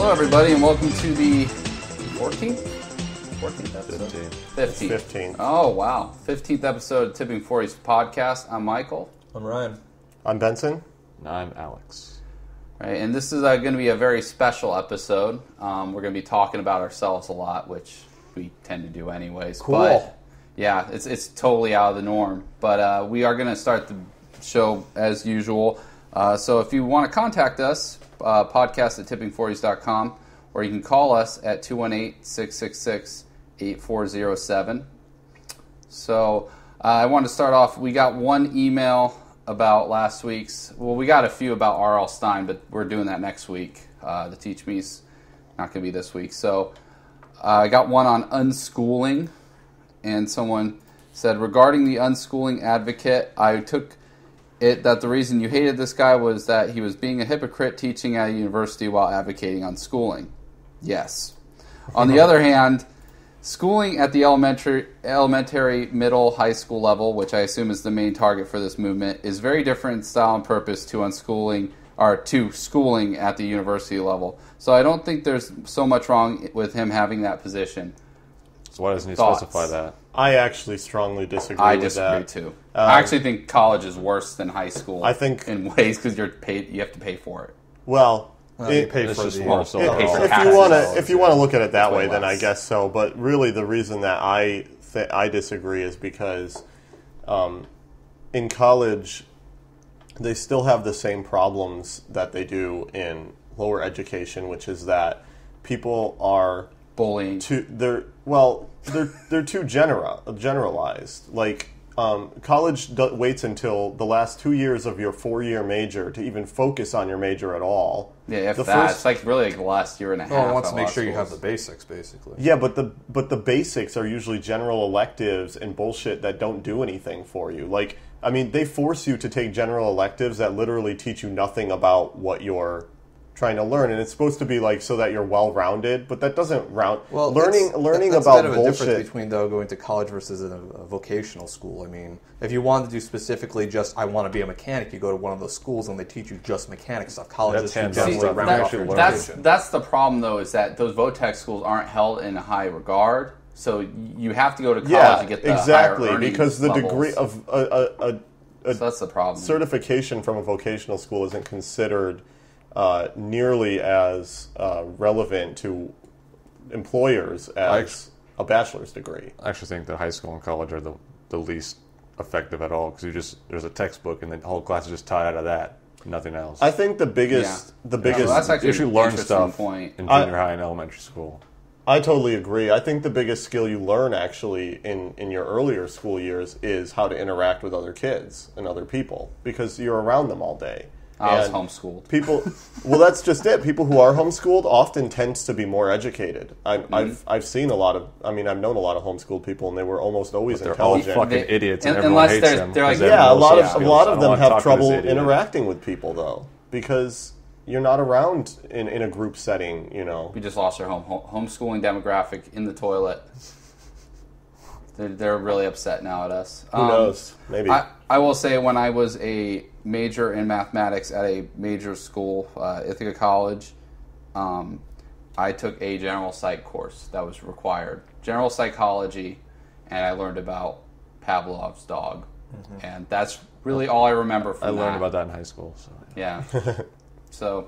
Hello, everybody, and welcome to the 14th? 14th episode? 15th. 15. Oh, wow. 15th episode of T40's podcast. I'm Michael. I'm Ryan. I'm Benson. And I'm Alex. Right, and this is going to be a very special episode. We're going to be talking about ourselves a lot, which we tend to do anyways. Cool. But, yeah, it's totally out of the norm. But we are going to start the show as usual. So if you want to contact us, podcast at tipping40s.com, or you can call us at 218-666-8407. So I wanted to start off, we got one email about last week's, well, we got a few about R.L. Stine, but we're doing that next week. The Teach Me's not going to be this week. So I got one on unschooling, and someone said, regarding the unschooling advocate, I took it that the reason you hated this guy was that he was being a hypocrite teaching at a university while advocating on schooling. Yes. On the other hand, schooling at the elementary, middle, high school level, which I assume is the main target for this movement, is very different in style and purpose to schooling at the university level. So I don't think there's so much wrong with him having that position. So why doesn't he Thoughts? specify that? I actually strongly disagree with that. I disagree too. I actually think college is worse than high school. I think in ways because you have to pay for it. Well, you pay for just the more so if you want to look at it that way, then I less. guess so. But really, the reason that I disagree is because in college they still have the same problems that they do in lower education, which is that people are Bullying. they're too generalized. Like college waits until the last 2 years of your 4-year major to even focus on your major at all. Yeah, the it's like really like the last year and a half. Oh, it wants to make of sure you have schools. the basics, basically. Yeah, but the basics are usually general electives and bullshit that don't do anything for you. Like, I mean, they force you to take general electives that literally teach you nothing about what you're trying to learn, and it's supposed to be like so that you're well-rounded, but that doesn't round. Well, learning that's about a bit of a difference bullshit between though going to college versus a vocational school. I mean, if you wanted to do specifically just I want to be a mechanic, you go to one of those schools and they teach you just mechanic stuff. College is hands-on definitely stuff. round That- off your that's- education. That's the problem, though, is that those VOTEC schools aren't held in high regard. So you have to go to college to get the exactly higher earning because the levels. degree of So that's the problem. certification from a vocational school isn't considered nearly as relevant to employers as a bachelor's degree. I actually think that high school and college are the least effective at all because there's a textbook and the whole class is just taught out of that, nothing else. I think the biggest Well, that's actually you should an learn interesting stuff point. in junior high and elementary school. I totally agree. I think the biggest skill you learn actually in your earlier school years is how to interact with other kids and other people because you're around them all day. I was And homeschooled. People, well, that's just it. People who are homeschooled often tends to be more educated. I've seen a lot of. I mean, I've known a lot of homeschooled people, and they were almost always They're all intelligent. fucking idiots, and unless everyone hates they're- them. they're like- 'cause Yeah, a everyone lot knows of skills. a lot I of don't them wanna have talk to trouble this idiot. interacting with people though because you're not around in a group setting. You know. We just lost our homeschooling demographic in the toilet. They're really upset now at us. Who knows? Maybe. I will say when I was a major in mathematics at a major school, Ithaca College, I took a general psych course that was required. General psychology, and I learned about Pavlov's dog. And that's really all I remember from I that. learned about that in high school. So. Yeah. So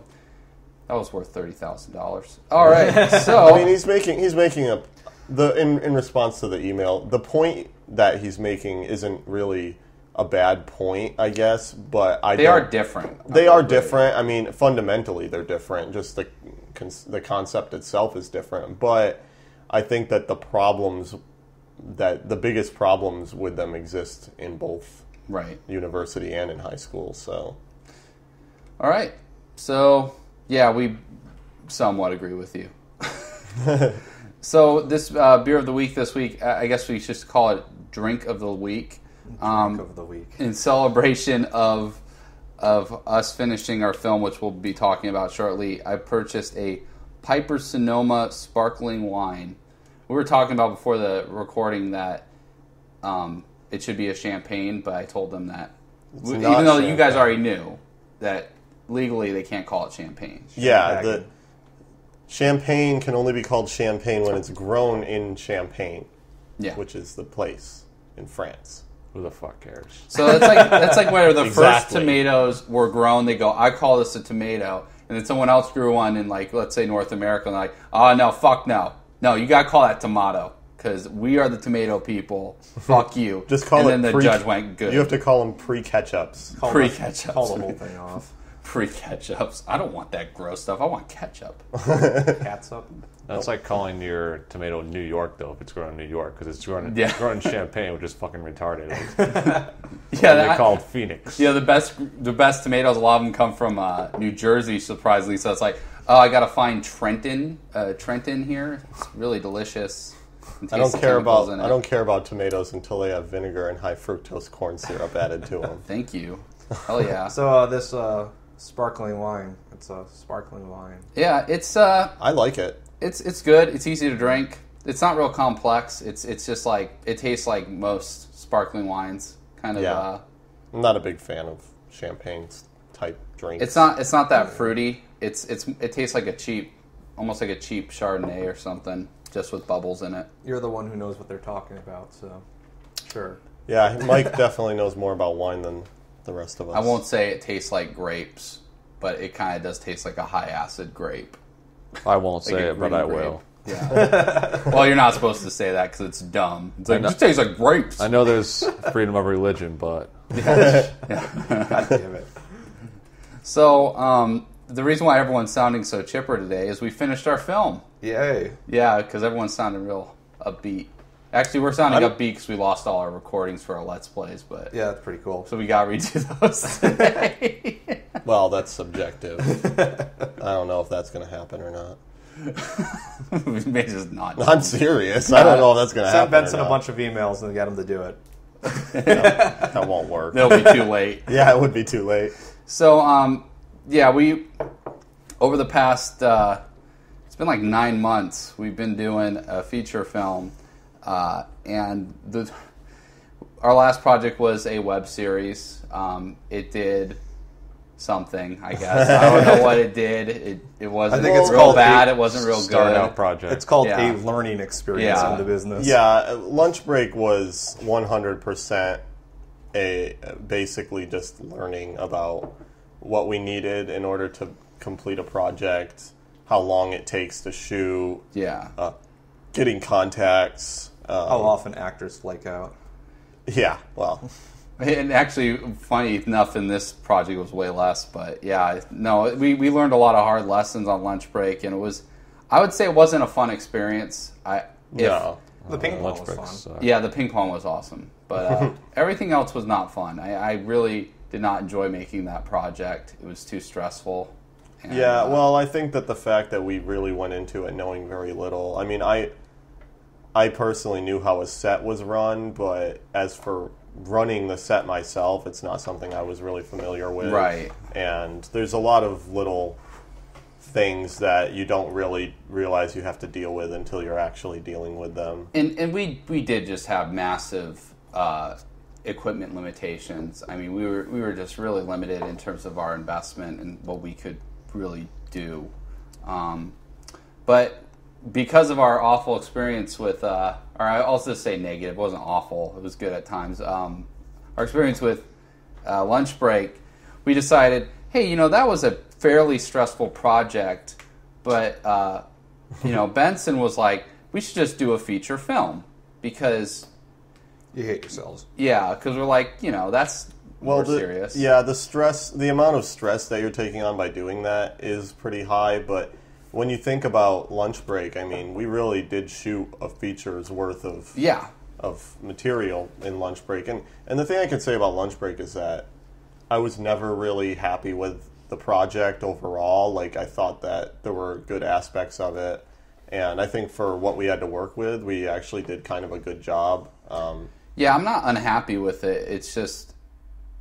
that was worth $30,000. All right. So I mean, he's making up in response to the email. The point that he's making isn't really a bad point, I guess, but they are different. They are different. I mean, fundamentally, they're different. Just the concept itself is different. But I think that the biggest problems with them exist in both university and in high school. So, all right. So yeah, we somewhat agree with you. So this beer of the week this week, I guess we should call it drink of the week. Drink of the week. In celebration of us finishing our film, which we'll be talking about shortly, I purchased a Piper Sonoma sparkling wine. We were talking about before the recording that it should be a champagne, but I told them that even though you guys already knew that legally they can't call it champagne. Yeah, Champagne can only be called champagne when it's grown in Champagne, Yeah. which is the place in France. Who the fuck cares? So that's like where the first Exactly. tomatoes were grown. They go, I call this a tomato, and then someone else grew one in, like, let's say North America, and they're like, oh no, fuck no, you gotta call that tomato because we are the tomato people. Fuck you. Just call and it. then the pre- judge went good. You have to call them pre-ketchups. Pre-ketchups. Call the whole thing off. Pre-ketchups. I don't want that gross stuff. I want ketchup. Catsup. That's like calling your tomato New York, though, if it's grown in New York, because it's grown in Champagne, which is fucking retarded. They call it Phoenix. Yeah, the best tomatoes. A lot of them come from New Jersey, surprisingly. So it's like, oh, I gotta find Trenton here. It's really delicious. I don't care about tomatoes until they have vinegar and high fructose corn syrup added to them. Thank you. Hell yeah. So this sparkling wine. It's a sparkling wine. Yeah, it's I like it. it's good. It's easy to drink. It's not real complex. It's just like it tastes like most sparkling wines. Kind of. Yeah. I'm not a big fan of champagne type drinks. It's not that fruity. It tastes like almost like a cheap Chardonnay or something, just with bubbles in it. You're the one who knows what they're talking about, so sure. Yeah, Mike definitely knows more about wine than the rest of us. I won't say it tastes like grapes, but it kind of does taste like a high acid grape. I won't Like say a it, but green I grape. will. Yeah. Well, you're not supposed to say that because it's dumb. It's like, it just tastes like grapes. I know there's freedom of religion, but God damn it. So, the reason why everyone's sounding so chipper today is we finished our film. Yay. Yeah, because everyone's sounding real upbeat. Actually, we're sounding upbeat because we lost all our recordings for our Let's Plays, but Yeah, that's pretty cool. so we got to redo those today. Well, that's subjective. I don't know if that's going to happen or not. We may just not. I'm serious. I don't know if that's going to Send happen. Benson or a not. bunch of emails and get him to do it. That won't work. It'll be too late. Yeah, it would be too late. So, yeah, we over the past it's been like 9 months. We've been doing a feature film, and our last project was a web series. It did something, I guess. I don't know what it did. It wasn't I think it's real called bad. a It wasn't real start good. out project. It's called Yeah. a learning experience Yeah. in the business. Yeah, lunch break was 100% basically just learning about what we needed in order to complete a project, how long it takes to shoot, Yeah. getting contacts. How often actors flake out. Yeah, well, And actually, funny enough, in this project it was way less. But yeah, no, we learned a lot of hard lessons on lunch break, and I would say it wasn't a fun experience. no. The ping pong lunch was breaks fun. suck. Yeah, the ping pong was awesome, but everything else was not fun. I really did not enjoy making that project. It was too stressful. And, Yeah, well, I think that the fact that we really went into it knowing very little. I mean, I personally knew how a set was run, but as for running the set myself, it's not something I was really familiar with. Right. And there's a lot of little things that you don't really realize you have to deal with until you're actually dealing with them. And we did just have massive equipment limitations. I mean, we were just really limited in terms of our investment and what we could really do. But because of our awful experience with, or I'll just say negative, it wasn't awful, it was good at times. Our experience with lunch break, we decided, hey, that was a fairly stressful project, but Benson was like, we should just do a feature film because You hate yourselves. because we're like, that's more serious. Yeah, the amount of stress that you're taking on by doing that is pretty high, but when you think about lunch break, I mean, we really did shoot a feature's worth of material in lunch break. And the thing I can say about lunch break is that I was never really happy with the project overall. Like, I thought that there were good aspects of it, and I think for what we had to work with, we actually did kind of a good job. Yeah, I'm not unhappy with it. It's just,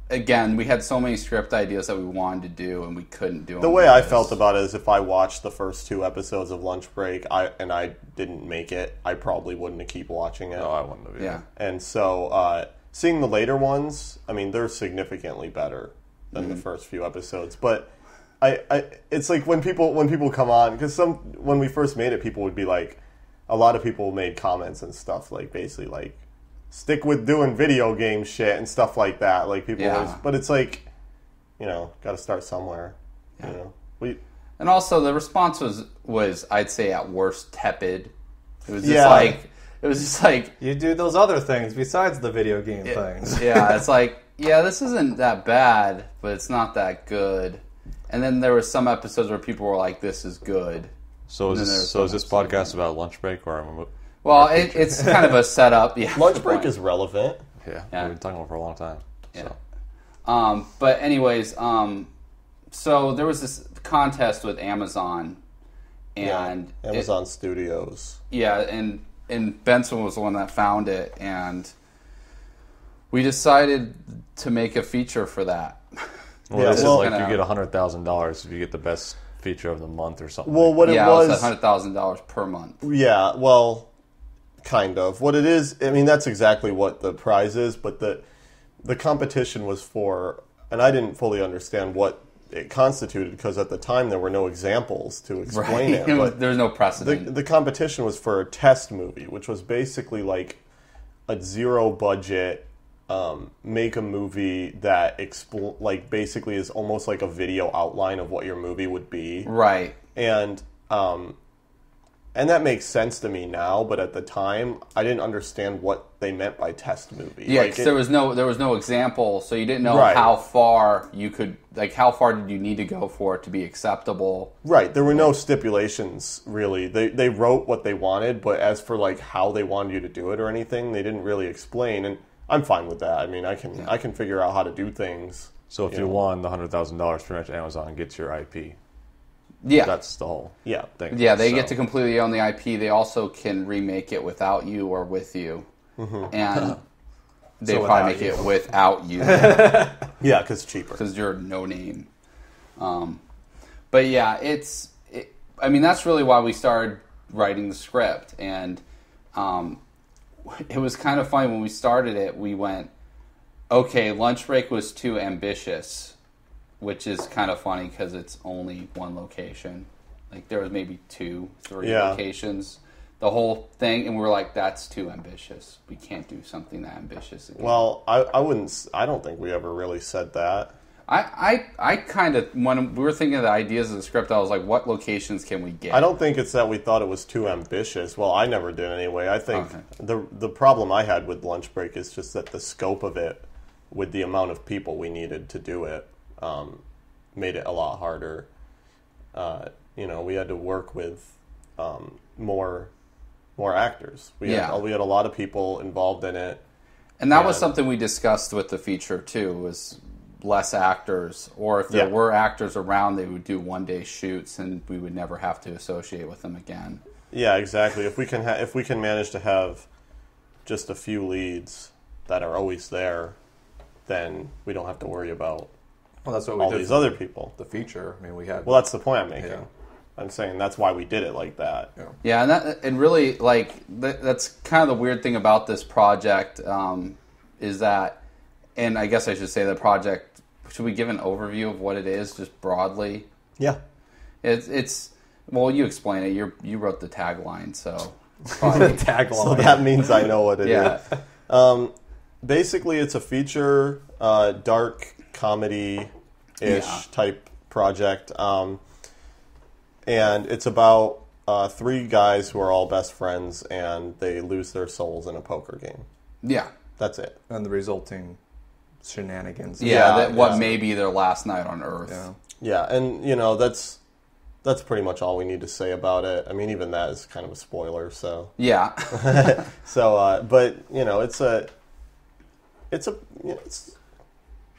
again, we had so many script ideas that we wanted to do, and we couldn't do them. The way I felt about it is if I watched the first 2 episodes of Lunch Break and I didn't make it, I probably wouldn't have keep watching it. No, I wouldn't have. Yeah. And so seeing the later ones, I mean, they're significantly better than the first few episodes. But it's like when people come on, because when we first made it, people would be like, a lot of people made comments and stuff like basically like, stick with doing video game shit and stuff like that. Like people always, but it's like, got to start somewhere. Yeah. And also the response was I'd say at worst tepid. It was just like you do those other things besides the video game things. Yeah, it's like, this isn't that bad, but it's not that good. And then there were some episodes where people were like, "This is good." So is this podcast about lunch break or? Well, it's kind of a setup. Yeah, lunch break is relevant. Yeah, we've been talking about it for a long time. Yeah. So. But anyways, so there was this contest with Amazon, and Amazon Studios. Yeah, and Benson was the one that found it, and we decided to make a feature for that. Well, this is like you get $100,000 if you get the best feature of the month or something. Well, what it was $100,000 per month. Yeah, well, kind of. What it is, I mean, that's exactly what the prize is, but the competition was for, and I didn't fully understand what it constituted because at the time there were no examples to explain it. But there's no precedent. The competition was for a test movie, which was basically like a zero budget, make a movie that basically is almost like a video outline of what your movie would be. Right. And that makes sense to me now, but at the time I didn't understand what they meant by test movie. Yeah, because there was no example, so you didn't know how far you could, like, how far did you need to go for it to be acceptable. Right, there were no stipulations, really. They wrote what they wanted, but as for, like, how they wanted you to do it or anything, they didn't really explain, and I'm fine with that. I mean, I can figure out how to do things. So if you won the $100,000, pretty much Amazon gets your IP. Yeah. That's the whole thing. Yeah, they get to completely own the IP. They also can remake it without you or with you. Mm-hmm. And they probably make it without you. Yeah, because it's cheaper. Because you're no name. But yeah, I mean, that's really why we started writing the script. And it was kind of funny when we started it, we went, okay, lunch break was too ambitious. Which is kind of funny because it's only one location. Like, there was maybe 2-3 locations. The whole thing, and we were like, that's too ambitious. We can't do something that ambitious again. Well, I don't think we ever really said that. I kind of, when we were thinking of the ideas of the script, I was like, what locations can we get? I don't think it's that we thought it was too ambitious. Well, I never did anyway. I think the problem I had with lunch break is just that the scope of it, with the amount of people we needed to do it, made it a lot harder. We had to work with more actors. We had a lot of people involved in it. And that was something we discussed with the feature, too, was less actors. Or if there were actors around, they would do one-day shoots, and we would never have to associate with them again. Yeah, exactly. If we can manage to have just a few leads that are always there, then we don't have to worry about that's what all these other people. The feature. I mean, we had. Well, that's the point I'm making. Yeah. I'm saying that's why we did it like that. Yeah, and really, like, that's kind of the weird thing about this project is that, and I guess I should say the project. Should we give an overview of what it is, just broadly? Yeah. It's well, you explain it. You wrote the tagline, so the tagline. So that means I know what it is. Basically, it's a feature, dark comedy-ish type project, and it's about 3 guys who are all best friends, and they lose their souls in a poker game. Yeah, that's it. And the resulting shenanigans. What may be their last night on Earth. Yeah, and that's pretty much all we need to say about it. I mean, even that is kind of a spoiler. So yeah. But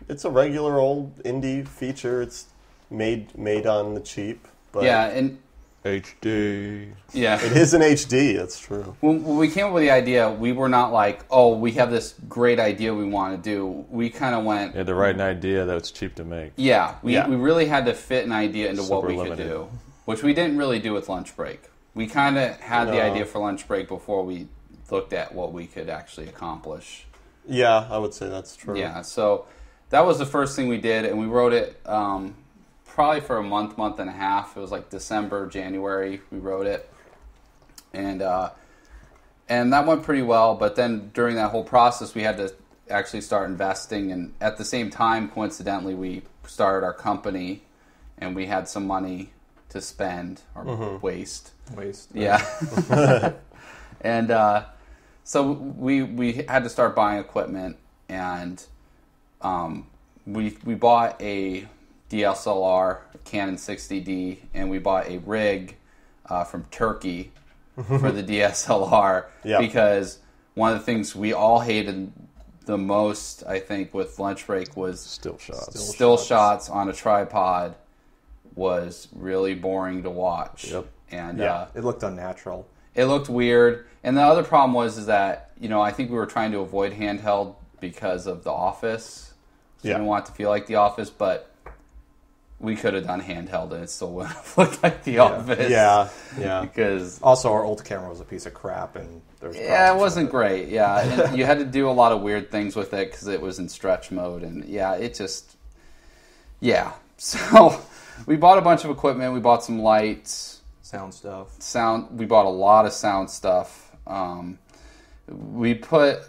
it's a regular old indie feature. It's made on the cheap. But and HD. Yeah, it is in HD. That's true. When we came up with the idea, we were not like, oh, we have this great idea we want to do. We kind of went... You had to write an idea that was cheap to make. Yeah, we really had to fit an idea into what we could do, which we didn't really do with Lunch Break. We kind of had the idea for Lunch Break before we looked at what we could actually accomplish. Yeah, I would say that's true. Yeah, so that was the first thing we did, and we wrote it probably for a month and a half. It was like December, January we wrote it, and that went pretty well. But then during that whole process, we had to actually start investing, and at the same time, coincidentally, we started our company, and we had some money to spend or waste. Yeah. And so we had to start buying equipment, and we bought a DSLR, a Canon 60D, and we bought a rig from Turkey for the DSLR because one of the things we all hated the most, I think, with lunch break was still shots. Still shots on a tripod was really boring to watch. Yep. And it looked unnatural. It looked weird. And the other problem was that, I think we were trying to avoid handheld because of The Office. So we didn't want it to feel like The Office, but we could have done handheld and it still wouldn't have looked like The Office. Yeah. Because also, our old camera was a piece of crap, and there's it wasn't great. Yeah, and you had to do a lot of weird things with it because it was in stretch mode, and So we bought a bunch of equipment. We bought some lights, sound stuff. We bought a lot of sound stuff. We put,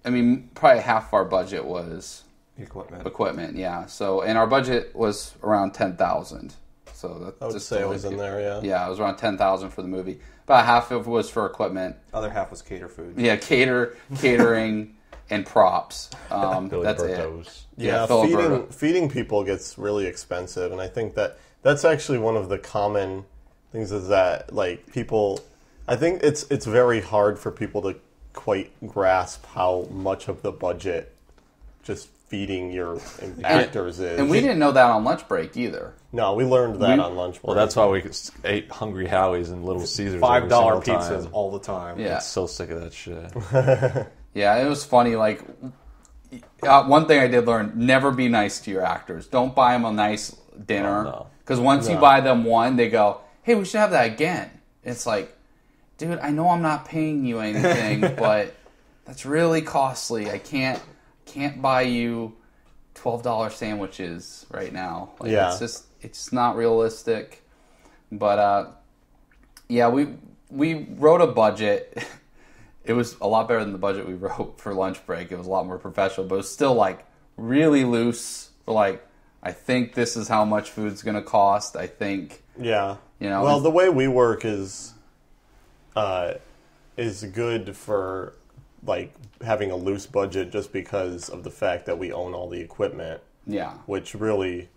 probably half of our budget was equipment. Yeah. So, and our budget was around $10,000. So I would say it was in there. Yeah. Yeah, it was around $10,000 for the movie. About half of it was for equipment. Other half was cater food. Yeah, catering, and props. That's it. Yeah, feeding people gets really expensive, and I think that's actually one of the common things is that people. I think it's very hard for people to quite grasp how much of the budget just feeding your actors is. And we didn't know that on lunch break either. No, we learned that on lunch break. Well, that's why we ate Hungry Howie's and Little Caesars $5 pizzas all the time. Yeah. I'm so sick of that shit. Yeah, it was funny. One thing I did learn, never be nice to your actors. Don't buy them a nice dinner. Because once you buy them one, they go, hey, we should have that again. It's like, dude, I know I'm not paying you anything, but that's really costly. I can't buy you $12 sandwiches right now. It's just not realistic. But we wrote a budget. It was a lot better than the budget we wrote for lunch break. It was a lot more professional, but it was still really loose. I think this is how much food's going to cost. I think. Yeah. Well, the way we work is good for having a loose budget just because of the fact that we own all the equipment. Yeah. Which really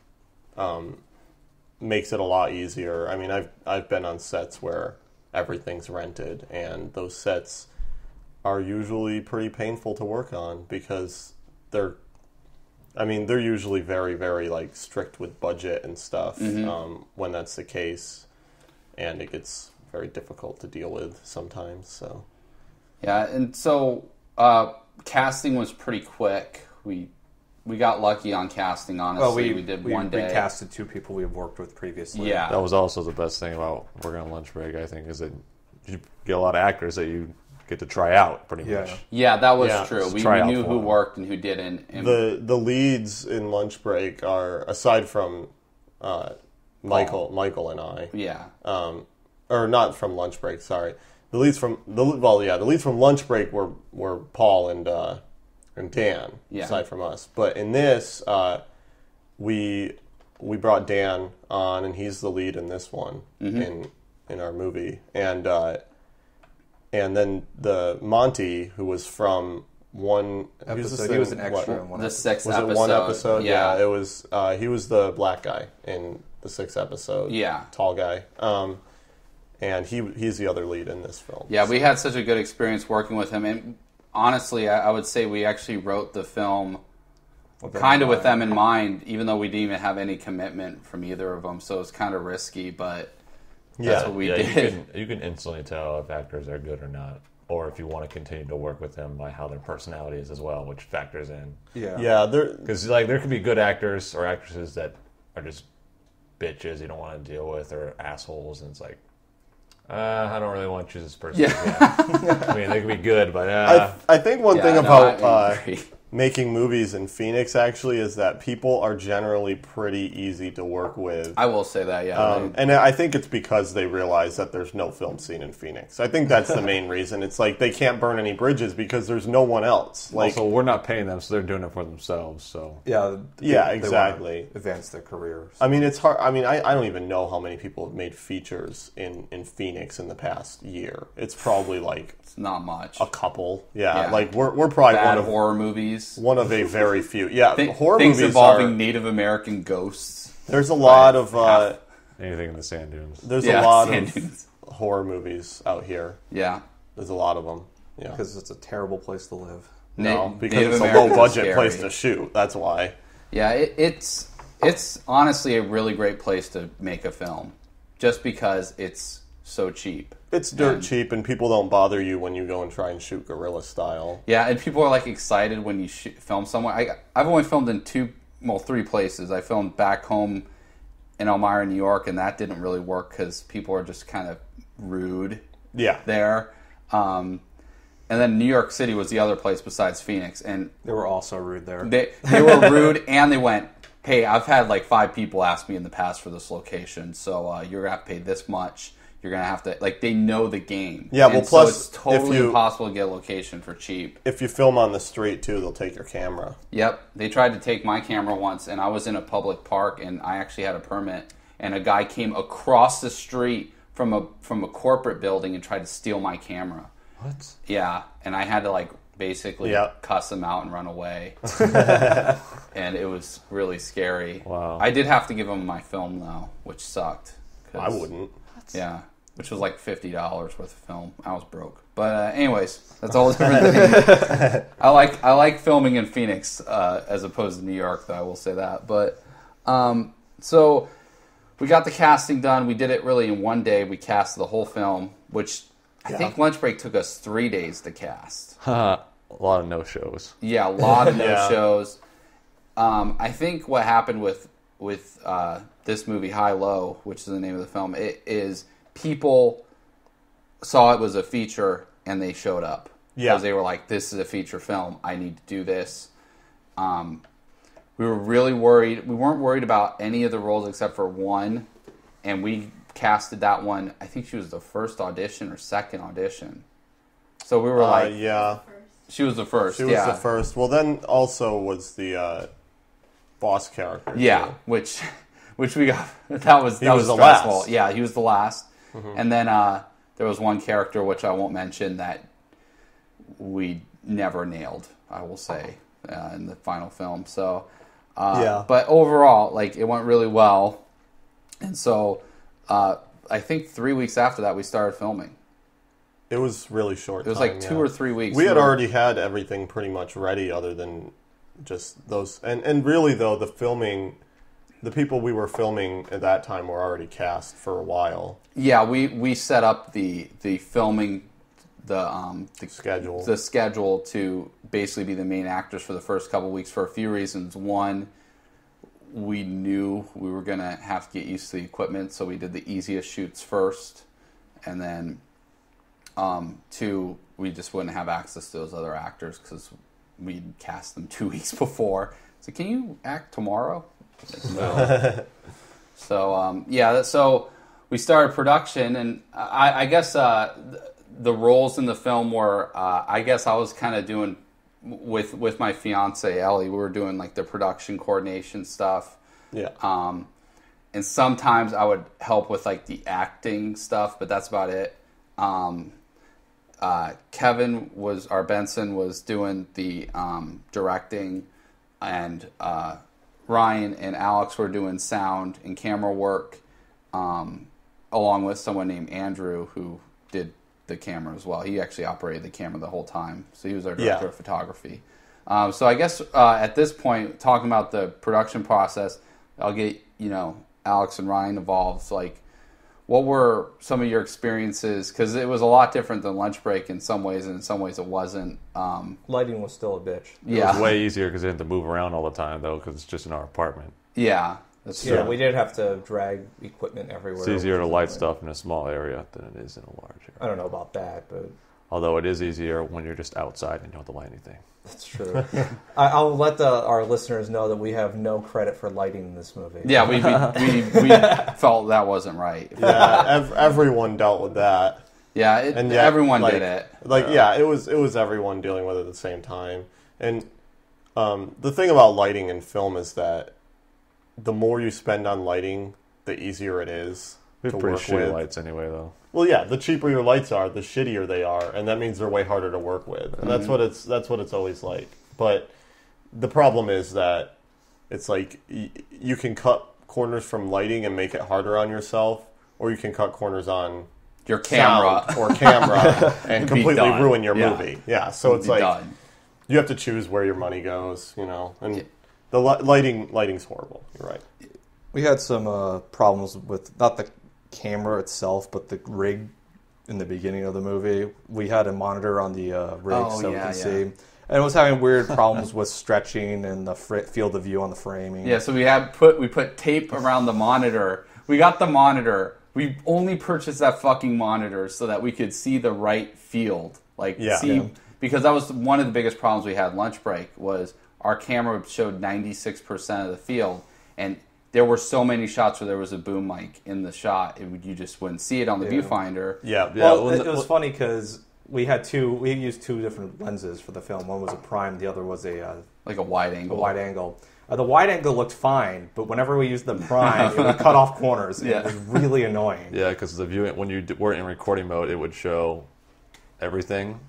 makes it a lot easier. I've been on sets where everything's rented, and those sets are usually pretty painful to work on because they're usually very, very strict with budget and stuff when that's the case, and it gets very difficult to deal with sometimes. So yeah, and so casting was pretty quick. We got lucky on casting, honestly. We did one day. We casted 2 people we have worked with previously. Yeah. That was also the best thing about working on lunch break, I think, is that you get a lot of actors that you get to try out pretty much. Yeah, that was true. We knew who worked and who didn't. And the leads in lunch break are, aside from Michael and I. Yeah. Or not from lunch break, sorry. The leads from lunch break were Paul and Dan, aside from us. But in this, we brought Dan on, and he's the lead in this one in our movie, and then the Monty, who was from one episode, he was an extra in one the episode. 6th was episode. It one episode? Yeah, it was. He was the black guy in the 6th episode. Yeah, tall guy. And he's the other lead in this film. Yeah, we had such a good experience working with him, and honestly, I would say we actually wrote the film kind of with them in mind, even though we didn't even have any commitment from either of them, so it's kind of risky, but that's what we did. You can instantly tell if actors are good or not, or if you want to continue to work with them by how their personality is as well, which factors in. Yeah, because there could be good actors or actresses that are just bitches you don't want to deal with, or assholes, and it's like, I don't really want to choose this person. Yeah. They could be good, but I think one thing about making movies in Phoenix, actually, is that people are generally pretty easy to work with. I will say that, yeah. And I think it's because they realize that there's no film scene in Phoenix. I think that's the main reason. It's like they can't burn any bridges because there's no one else. Like, also, we're not paying them, so they're doing it for themselves. So yeah, exactly. They advance their careers. I mean, it's hard. I mean, I don't even know how many people have made features in Phoenix in the past year. It's probably like it's not much. A couple. Yeah. Like we're probably Bad one of horror movies. One of a very few. Yeah, horror things movies involving Native American ghosts. There's a lot of anything in the sand dunes. There's a lot of horror movies out here. Yeah, there's a lot of them. Yeah, because it's a terrible place to live. No, because Native it's a low budget place to shoot. That's why. Yeah, it's honestly a really great place to make a film, just because it's so cheap. It's dirt cheap, and people don't bother you when you go and try and shoot guerrilla style. Yeah, and people are like excited when you film somewhere. I've only filmed in 3 places. I filmed back home in Elmira, New York, and that didn't really work because people are just kind of rude. Yeah, there. And then New York City was the other place besides Phoenix, and they were also rude there. They were rude, and they went, "Hey, I've had like 5 people ask me in the past for this location, so you're gonna have to pay this much." You're going to have to, like, they know the game. Yeah, well, plus, so it's totally impossible to get a location for cheap. If you film on the street, too, they'll take your camera. Yep. They tried to take my camera once, and I was in a public park, and I actually had a permit, and a guy came across the street from a corporate building and tried to steal my camera. What? Yeah, and I had to, like, basically cuss him out and run away. And it was really scary. Wow. I did have to give him my film, though, which sucked. I wouldn't. Yeah. Which was like $50 worth of film. I was broke, but anyways, that's all different thing. I like filming in Phoenix as opposed to New York, though. I will say that. But so we got the casting done. We did it really in one day. We cast the whole film, which I think Lunch Break took us 3 days to cast. A lot of no shows. Yeah, a lot of no shows. I think what happened with this movie, High Low, which is the name of the film, it is people saw it was a feature and they showed up. Yeah. Because they were like, this is a feature film. I need to do this. We were really worried. We weren't worried about any of the roles except for one. And we casted that one. I think she was the first audition or second audition. So we were like... Yeah. She was the first, She was the first. Well, then also was the boss character. Yeah, too. which we got... That was stressful. Last. Yeah, he was the last. Mm-hmm. And then there was one character, which I won't mention, that we never nailed, I will say, in the final film. So, but overall, like, it went really well. And so I think 3 weeks after that, we started filming. It was really short. It was like 2 or 3 weeks. We had already had everything pretty much ready other than just those. And really, though, the filming... The people we were filming at that time were already cast for a while. Yeah, we set up the filming, the schedule to basically be the main actors for the first couple of weeks for a few reasons. One, we knew we were going to have to get used to the equipment, so we did the easiest shoots first. And then, 2, we just wouldn't have access to those other actors because we'd cast them 2 weeks before. So, can you act tomorrow? No. So we started production, and I guess the roles in the film were, I guess I was kind of doing, with my fiance Ellie, we were doing like the production coordination stuff. Yeah. And sometimes I would help with like the acting stuff, but that's about it. Kevin Benson was doing the directing, and Ryan and Alex were doing sound and camera work, along with someone named Andrew who did the camera as well. He actually operated the camera the whole time, so he was our director of photography. So I guess at this point, talking about the production process, I'll get Alex and Ryan involved. Like, what were some of your experiences? Because it was a lot different than Lunch Break in some ways, and in some ways it wasn't. Lighting was still a bitch. It was way easier because they had to move around all the time, though, because it's just in our apartment. Yeah, that's true. Yeah, we did have to drag equipment everywhere. It's easier to light stuff in a small area than it is in a large area. I don't know about that, but... Although it is easier when you're just outside and you don't have to light anything. That's true. I'll let our listeners know that we have no credit for lighting in this movie. Yeah, we felt that wasn't right. Yeah, everyone dealt with that. Yeah, everyone did it. It was everyone dealing with it at the same time. And the thing about lighting in film is that the more you spend on lighting, the easier it is We have to pretty work shitty with. lights anyway, though. Well, yeah, the cheaper your lights are, the shittier they are, and that means they're way harder to work with. And that's what it's always like. But the problem is that it's like you can cut corners from lighting and make it harder on yourself, or you can cut corners on Your camera and completely ruin your movie. Yeah, so it's like done. You have to choose where your money goes, and the lighting's horrible. You're right. We had some problems with not the camera itself, but the rig in the beginning of the movie. We had a monitor on the rig we can see. And it was having weird problems with stretching and the field of view on the framing. Yeah, so we put tape around the monitor. We got the monitor. We only purchased that fucking monitor so that we could see the right field. Because that was one of the biggest problems we had lunch break was our camera showed 96% of the field, and there were so many shots where there was a boom mic in the shot, you just wouldn't see it on the viewfinder. Yeah. Well, it was funny because we used two different lenses for the film. One was a prime, the other was a wide angle. The wide angle looked fine, but whenever we used the prime, it would cut off corners. And it was really annoying. Yeah, because the viewing when you weren't in recording mode, it would show everything.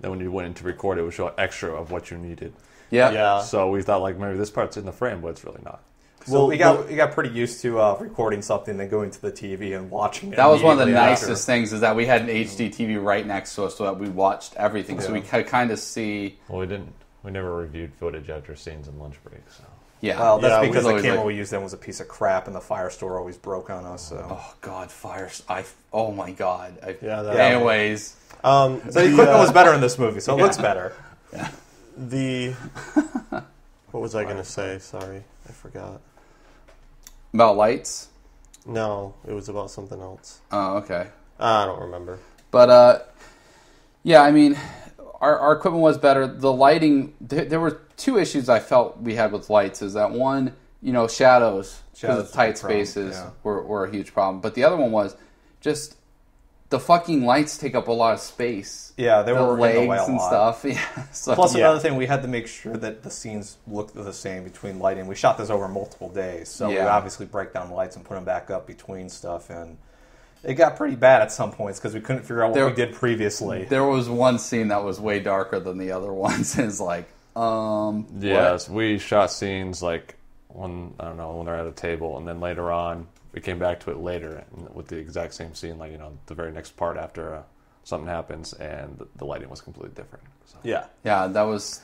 Then when you went into record, it would show extra of what you needed. Yeah. So we thought maybe this part's in the frame, but it's really not. So we got pretty used to recording something, then going to the TV and watching it. That was one of the nicest things is that we had an HD TV right next to us, so that we watched everything. Yeah. So we could kind of see. Well, we never reviewed footage after scenes in lunch break. So. Yeah. Well, that's because the camera we used then was a piece of crap, and the Firestore always broke on us. So. Oh God, oh my God. Anyways. So the equipment was better in this movie, so it looks better. Yeah. What was I going to say? Sorry, I forgot. About lights? No, it was about something else. Oh, okay. I don't remember. But, I mean, our equipment was better. The lighting, there were two issues I felt we had with lights. Is that one, shadows because of tight spaces were a huge problem. But the other one was just the fucking lights take up a lot of space. Yeah, they were legs in the way a and lot. Stuff. Yeah. So, Plus, another thing, we had to make sure that the scenes looked the same between lighting. We shot this over multiple days, so we obviously break down the lights and put them back up between stuff. And it got pretty bad at some points because we couldn't figure out what we did previously. There was one scene that was way darker than the other ones. It's like, Yes, we shot scenes when they're at a table, and then later on. We came back to it later with the exact same scene, the very next part after something happens, and the lighting was completely different. So. Yeah, that was.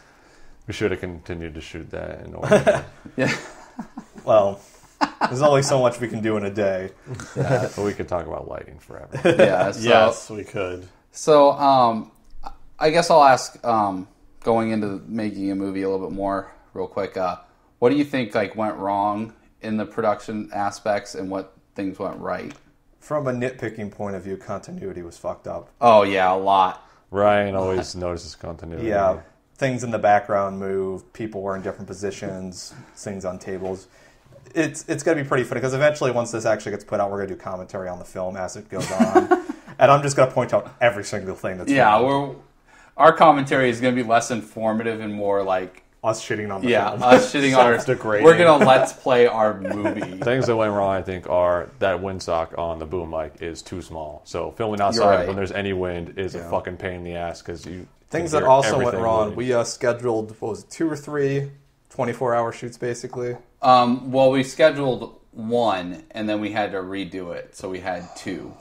We should have continued to shoot that in order. Yeah. Well, there's only so much we can do in a day. Yeah, but we could talk about lighting forever. Yeah. So, yes, we could. So, I guess I'll ask, going into making a movie a little bit more, real quick. What do you think went wrong in the production aspects and what things went right? From a nitpicking point of view, continuity was fucked up. Oh yeah, a lot. Ryan always notices continuity. Yeah, things in the background moved, people were in different positions, things on tables. It's going to be pretty funny because eventually once this actually gets put out, we're going to do commentary on the film as it goes on. And I'm just going to point out every single thing that's wrong. Our commentary is going to be less informative and more us shitting on the film. Yeah, us shitting on our... We're going to let's play our movie. Things that went wrong, I think, are that windsock on the boom mic is too small. So filming outside when there's any wind is a fucking pain in the ass because you... Things that also went wrong, we scheduled, 2 or 3 24-hour shoots, basically? Well, we scheduled 1, and then we had to redo it, so we had 2.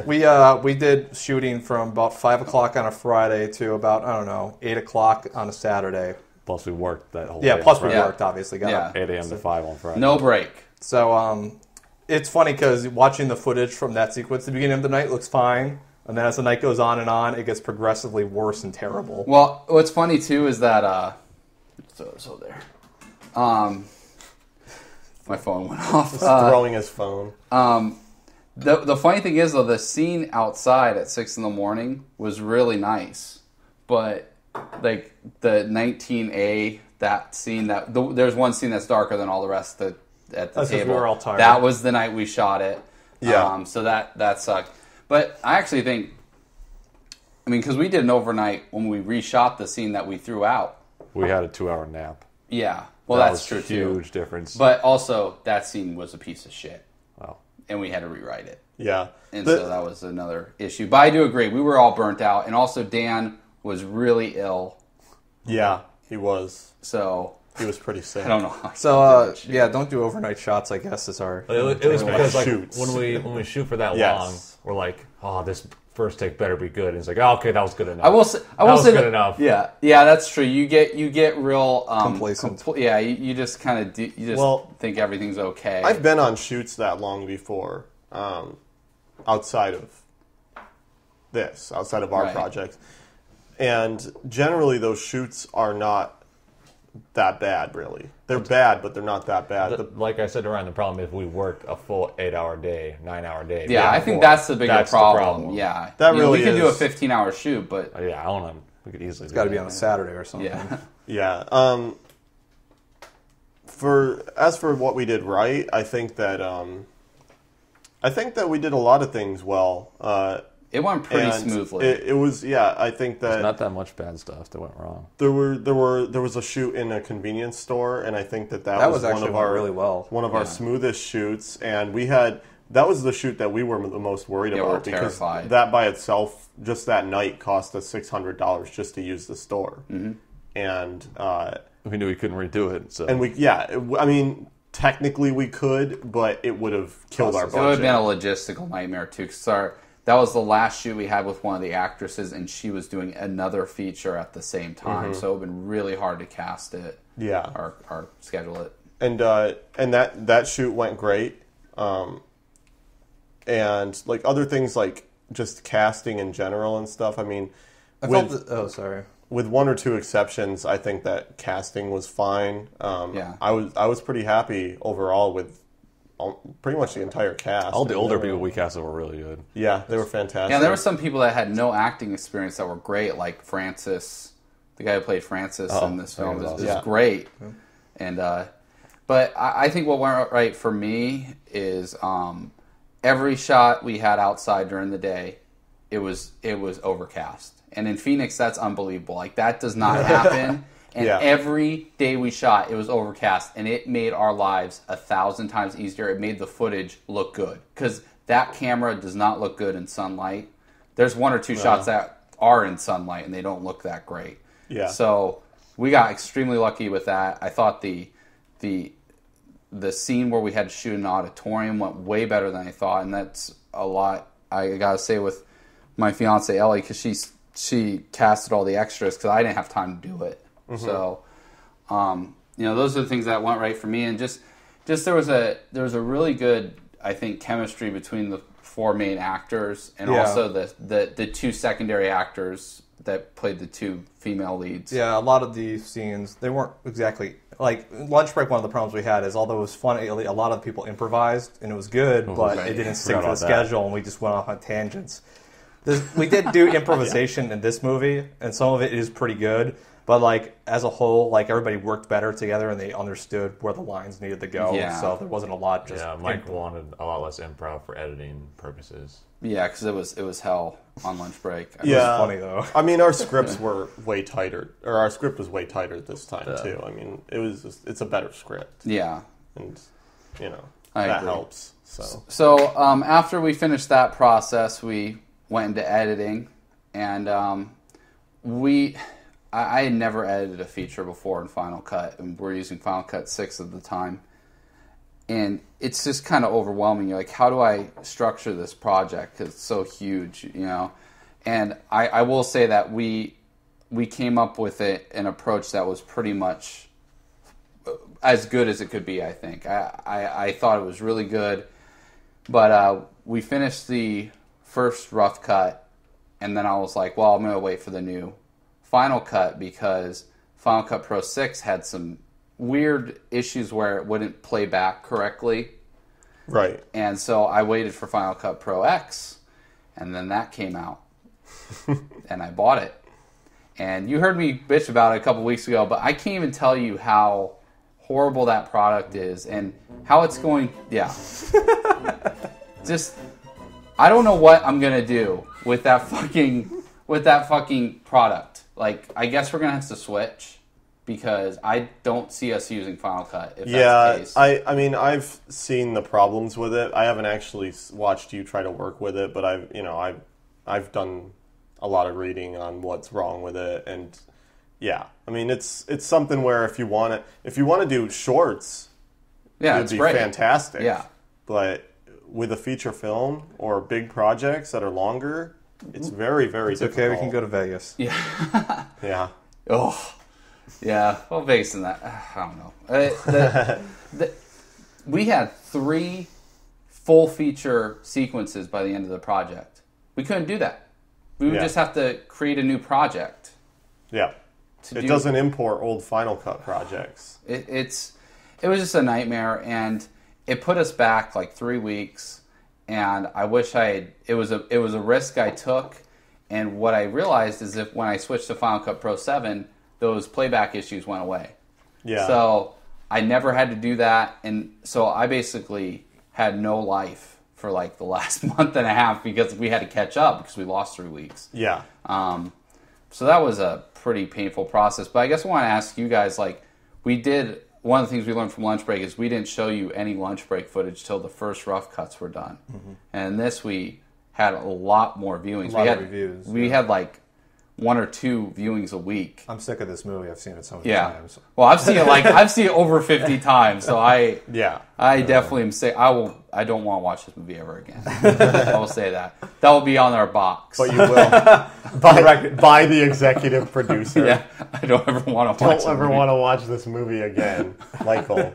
We did shooting from about 5 o'clock on a Friday to about, 8 o'clock on a Saturday. Plus we worked that whole day. Yeah, plus we worked, obviously. Got up 8 a.m. to 5 on Friday. No break. So it's funny because watching the footage from that sequence, the beginning of the night looks fine. And then as the night goes on, it gets progressively worse and terrible. Well, what's funny, too, is that... So there. My phone went off. He's throwing his phone. The funny thing is, though, the scene outside at 6 a.m. was really nice. But, like, the 19A, that scene, there's one scene that's darker than all the rest at the table. We were all tired. That was the night we shot it. Yeah. So that sucked. But I actually think, I mean, because we did an overnight when we reshot the scene that we threw out. We had a 2-hour nap. Yeah. Well, that that's true, was a too. huge difference. But also, that scene was a piece of shit. Wow. And we had to rewrite it. Yeah. And so that was another issue. But I do agree. We were all burnt out. And also, Dan was really ill. Yeah, he was. So He was pretty sick. I don't know. How So yeah, don't do overnight shots. I guess is our. It was because like Shoots. when we shoot for that Yes. long, we're like, oh, this first take better be good. And it's like, oh, okay, that was good enough. I will say good enough. Yeah, that's true. You get real Complacent. Yeah, you just kind of think everything's okay. I've been on shoots that long before, outside of our Right. project. And generally those shoots are not that bad, really. They're bad, but they're not that bad. Like I said, Ryan, the problem is we worked a full 8-hour day, 9-hour day. yeah, I think that's the bigger That's the problem. problem. Yeah, That You know, really we can do a is. 15-hour shoot, but Yeah, I don't know. We could easily. It's got to be on a Saturday or something. yeah, Yeah. As for what we did right, I think that we did a lot of things well. it went pretty And smoothly. It was, yeah. I think that Not that much bad stuff that went wrong. there was a shoot in a convenience store, and I think that was actually one of went our really well. one of our smoothest shoots, and that was the shoot that we were the most worried Yeah, we about were because terrified. that by itself, just that night, cost us $600 just to use the store, and We knew we couldn't redo it. So I mean, technically we could, but it would have killed our it would have budget. been a logistical nightmare too. Because that was the last shoot we had with one of the actresses, and she was doing another feature at the same time. So it would have been really hard to cast it. Yeah. or schedule it. And that shoot went great. And like other things like just casting in general and stuff. I mean, with one or two exceptions, I think that casting was fine. I was pretty happy overall with pretty much the entire cast. all the older people we casted were really good. Yeah, they were fantastic. Yeah, there were some people that had no acting experience that were great, like Francis, the guy who played Francis in this film, is great. And but I think what went right for me is every shot we had outside during the day, it was overcast. And in Phoenix, that's unbelievable. Like, that does not happen. And every day we shot, it was overcast. And it made our lives 1,000 times easier. It made the footage look good. Because that camera does not look good in sunlight. There's one or two shots that are in sunlight, and they don't look that great. Yeah. So we got extremely lucky with that. I thought the scene where we had to shoot in an auditorium went way better than I thought. And that's a lot, I got to say, with my fiance Ellie, because she casted all the extras because I didn't have time to do it. So, those are the things that went right for me, and just there was a really good, I think, chemistry between the four main actors and also the two secondary actors that played the two female leads. Yeah, a lot of these scenes, they weren't exactly like lunch break. One of the problems we had is, although it was funny, a lot of people improvised and it was good, but it didn't stick to the schedule, and we just went off on tangents. We did do improvisation in this movie, and some of it is pretty good. But like as a whole, like everybody worked better together, and they understood where the lines needed to go. Yeah. So there wasn't a lot. Mike wanted a lot less improv for editing purposes. Yeah, because it was hell on lunch break. It was funny though. I mean, our scripts were way tighter, or our script was way tighter this time too. I mean, it's a better script. Yeah, and I that agree. helps. So after we finished that process, we went into editing, and I had never edited a feature before in Final Cut, and we're using Final Cut 6 at the time. And it's just kind of overwhelming. You're like, how do I structure this project? Because it's so huge, And I will say that we came up with an approach that was pretty much as good as it could be, I think. I thought it was really good. But we finished the first rough cut, and then I was like, well, I'm going to wait for the new Final Cut, because Final Cut Pro 6 had some weird issues where it wouldn't play back correctly. Right. And so I waited for Final Cut Pro X, and then that came out, and I bought it. And you heard me bitch about it a couple weeks ago, but I can't even tell you how horrible that product is and how it's going. Yeah. Just, I don't know what I'm going to do with that fucking product. Like, I guess we're going to have to switch because I don't see us using Final Cut if that's the case. I mean, I've seen the problems with it. I haven't actually watched you try to work with it, but I've done a lot of reading on what's wrong with it, and yeah, I mean it's something where if you want to do shorts, yeah, it'd be great. Fantastic. Yeah, but with a feature film or big projects that are longer, it's very, very difficult. Okay, we can go to Vegas. Yeah, yeah. Oh, yeah. Well, Vegas and that, I don't know. We had 3 full feature sequences by the end of the project. We couldn't do that. We would just have to create a new project. Yeah. It doesn't import old Final Cut projects. It was just a nightmare, and it put us back like 3 weeks. And I wish it was a risk I took. And what I realized is that when I switched to Final Cut Pro 7, those playback issues went away. Yeah. So I never had to do that, and so I basically had no life for like the last month and a half because we had to catch up because we lost 3 weeks. Yeah. So that was a pretty painful process. But I guess I want to ask you guys, like, one of the things we learned from lunch break is we didn't show you any lunch break footage till the first rough cuts were done. Mm-hmm. And this we had a lot more viewings. A lot of reviews. We had like 1 or 2 viewings a week. I'm sick of this movie. I've seen it so many times. Well, I've seen it over 50 times. So I definitely am sick. I don't want to watch this movie ever again. I will say that. That will be on our box. But you will by the executive producer. Yeah, I don't ever want to watch. Don't ever want to watch this movie again, Michael.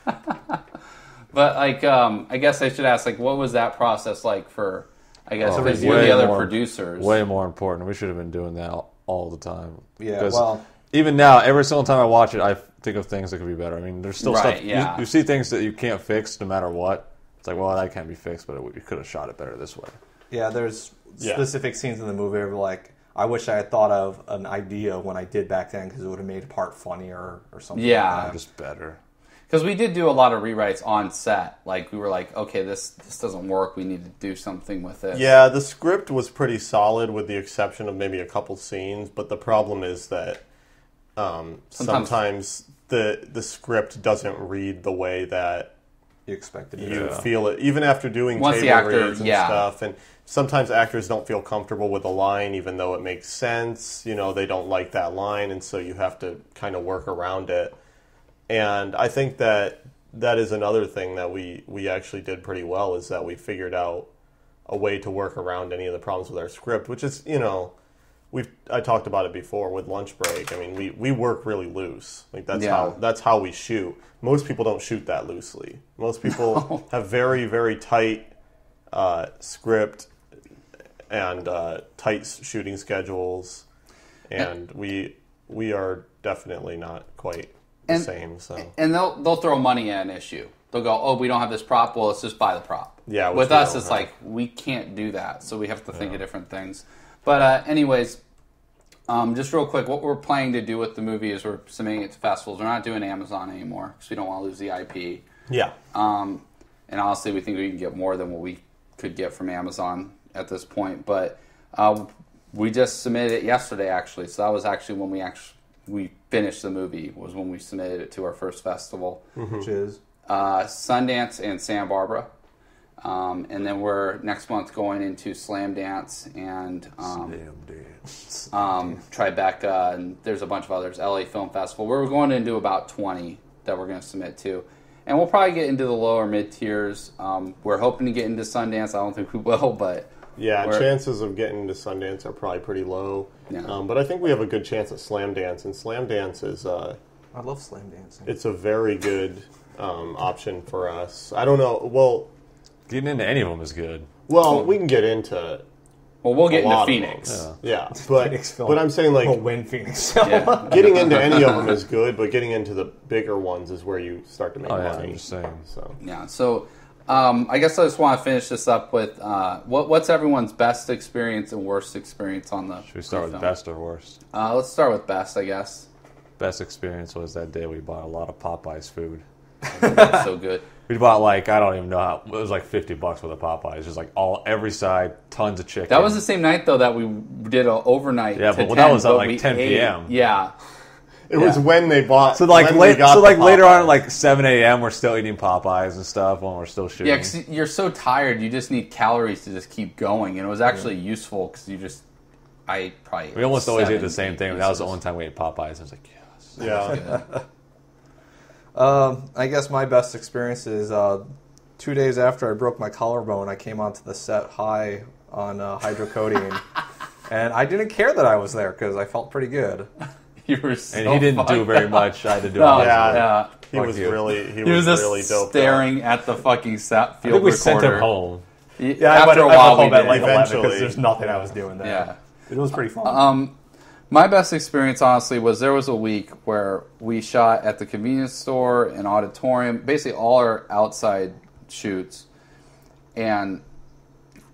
But like, I guess I should ask, like, what was that process like for? I guess because you're the other producers. Way more important. We should have been doing that all the time. Yeah, because even now, every single time I watch it, I think of things that could be better. I mean, there's still stuff. Yeah. You see things that you can't fix no matter what. It's like, well, that can't be fixed, but we could have shot it better this way. Yeah, there's specific scenes in the movie where, like, I wish I had thought of an idea when I did back then because it would have made a part funnier or something. Yeah. Like that. Just better. Because we did do a lot of rewrites on set. Like, we were like, okay, this doesn't work. We need to do something with it. Yeah, the script was pretty solid with the exception of maybe a couple scenes. But the problem is that sometimes the script doesn't read the way that you expect it to. You feel it. Even after doing Once table reads and stuff. And sometimes actors don't feel comfortable with a line even though it makes sense. You know, they don't like that line. And so you have to kind of work around it. And I think that is another thing that we actually did pretty well is that we figured out a way to work around any of the problems with our script, which is, you know, I talked about it before with Lunch Break. I mean, we work really loose. Like that's how we shoot. Most people don't shoot that loosely. Most people have very, very tight script and tight shooting schedules, and we are definitely not quite the same. So and they'll throw money at an issue. They'll go, oh, we don't have this prop. Well, let's just buy the prop. Yeah. With us, it's like we can't do that, so we have to think of different things. But anyways, just real quick, what we're planning to do with the movie is we're submitting it to festivals. We're not doing Amazon anymore because we don't want to lose the IP. Yeah. And honestly, we think we can get more than what we could get from Amazon at this point. But we just submitted it yesterday, actually. So that was actually when we finished the movie, was when we submitted it to our first festival. Which is? Sundance and Santa Barbara. And then we're next month going into Slam Dance and Tribeca, and there's a bunch of others, LA Film Festival. We're going into about 20 that we're going to submit to. And we'll probably get into the lower mid tiers. We're hoping to get into Sundance. I don't think we will, but... Yeah, chances of getting into Sundance are probably pretty low. Yeah. But I think we have a good chance at Slam Dance, and Slam Dance is... I love Slam Dancing. It's a very good option for us. I don't know, well... Getting into any of them is good. Well, we can get into... Well, we'll get into Phoenix. Yeah, but I'm saying, like... We'll win Phoenix. Getting into any of them is good, but getting into the bigger ones is where you start to make money. I'm just saying. Yeah, so I guess I just want to finish this up with what's everyone's best experience and worst experience on the. Should we start with film? best or worst? Let's start with best, I guess. Best experience was that day we bought a lot of Popeyes food. That's so good. We bought like, I don't even know how, it was like $50 worth of Popeyes. Just like every side, tons of chicken. That was the same night though that we did an overnight. Yeah, to but 10, that was at but like we 10 ate. p.m. Yeah. It was when they bought. So like, when we got the later on, Popeyes. like 7 a.m., we're still eating Popeyes and stuff when we're still shooting. Yeah, because you're so tired, you just need calories to just keep going, and it was actually useful because you just. We almost always ate the 7, same 8 thing. But that was the pieces. only time we ate Popeyes. I was like, yes. Yeah. I guess my best experience is 2 days after I broke my collarbone, I came onto the set high on hydrocodone, and I didn't care that I was there because I felt pretty good. You were so And he didn't do fucked very up. much. I had to do No, all of it. yeah. He Fuck was you. really He was just really doped staring at the fucking set I field think we recorder. sent him home. Yeah, After a I while, went we home at did. like 11 Eventually. because there's nothing I was doing there. Yeah. It was pretty fun. My best experience, honestly, was there was a week where we shot at the convenience store, an auditorium, basically all our outside shoots, and